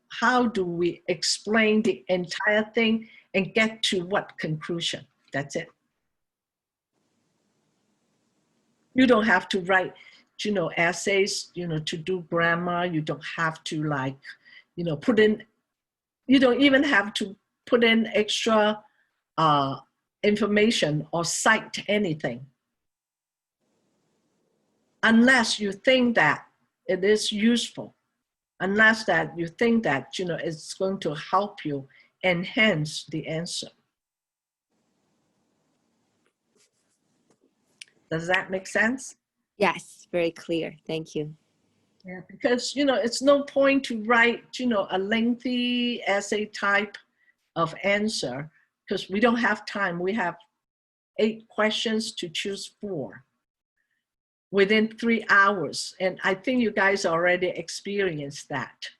we explain the entire thing and get to what conclusion? That's it. You don't have to write, essays, to do grammar. You don't have to put in, you don't even have to put in extra information or cite anything. Unless you think that it is useful, unless that you think that, it's going to help you enhance the answer. Does that make sense? Yes, very clear. Thank you. Yeah, because, it's no point to write, a lengthy essay type of answer because we don't have time. We have 8 questions to choose 4 within 3 hours. And I think you guys already experienced that.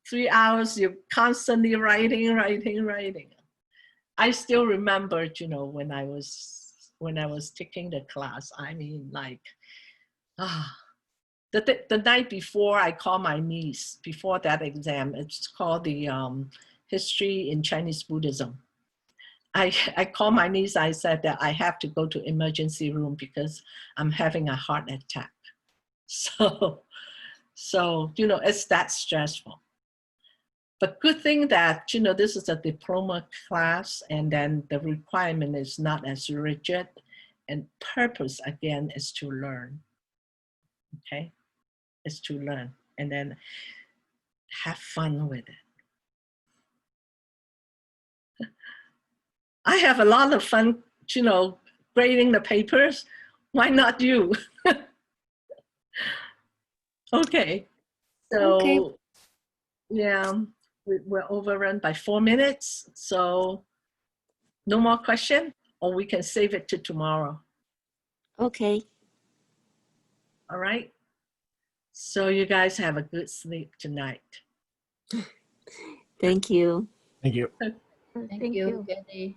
3 hours, you're constantly writing. I still remember, when I was taking the class, I mean, the night before, I called my niece before that exam. It's called the History in Chinese Buddhism. I called my niece. I said that I have to go to emergency room because I'm having a heart attack. So it's that stressful. But good thing that, this is a diploma class and then the requirement is not as rigid and purpose again is to learn, okay? Is to learn and then have fun with it. I have a lot of fun, grading the papers. Why not you? Okay, so Okay. yeah, we're overrun by 4 minutes. So no more question, or we can save it to tomorrow. Okay. All right. So you guys have a good sleep tonight. Thank you. Thank you. Thank you. Good day.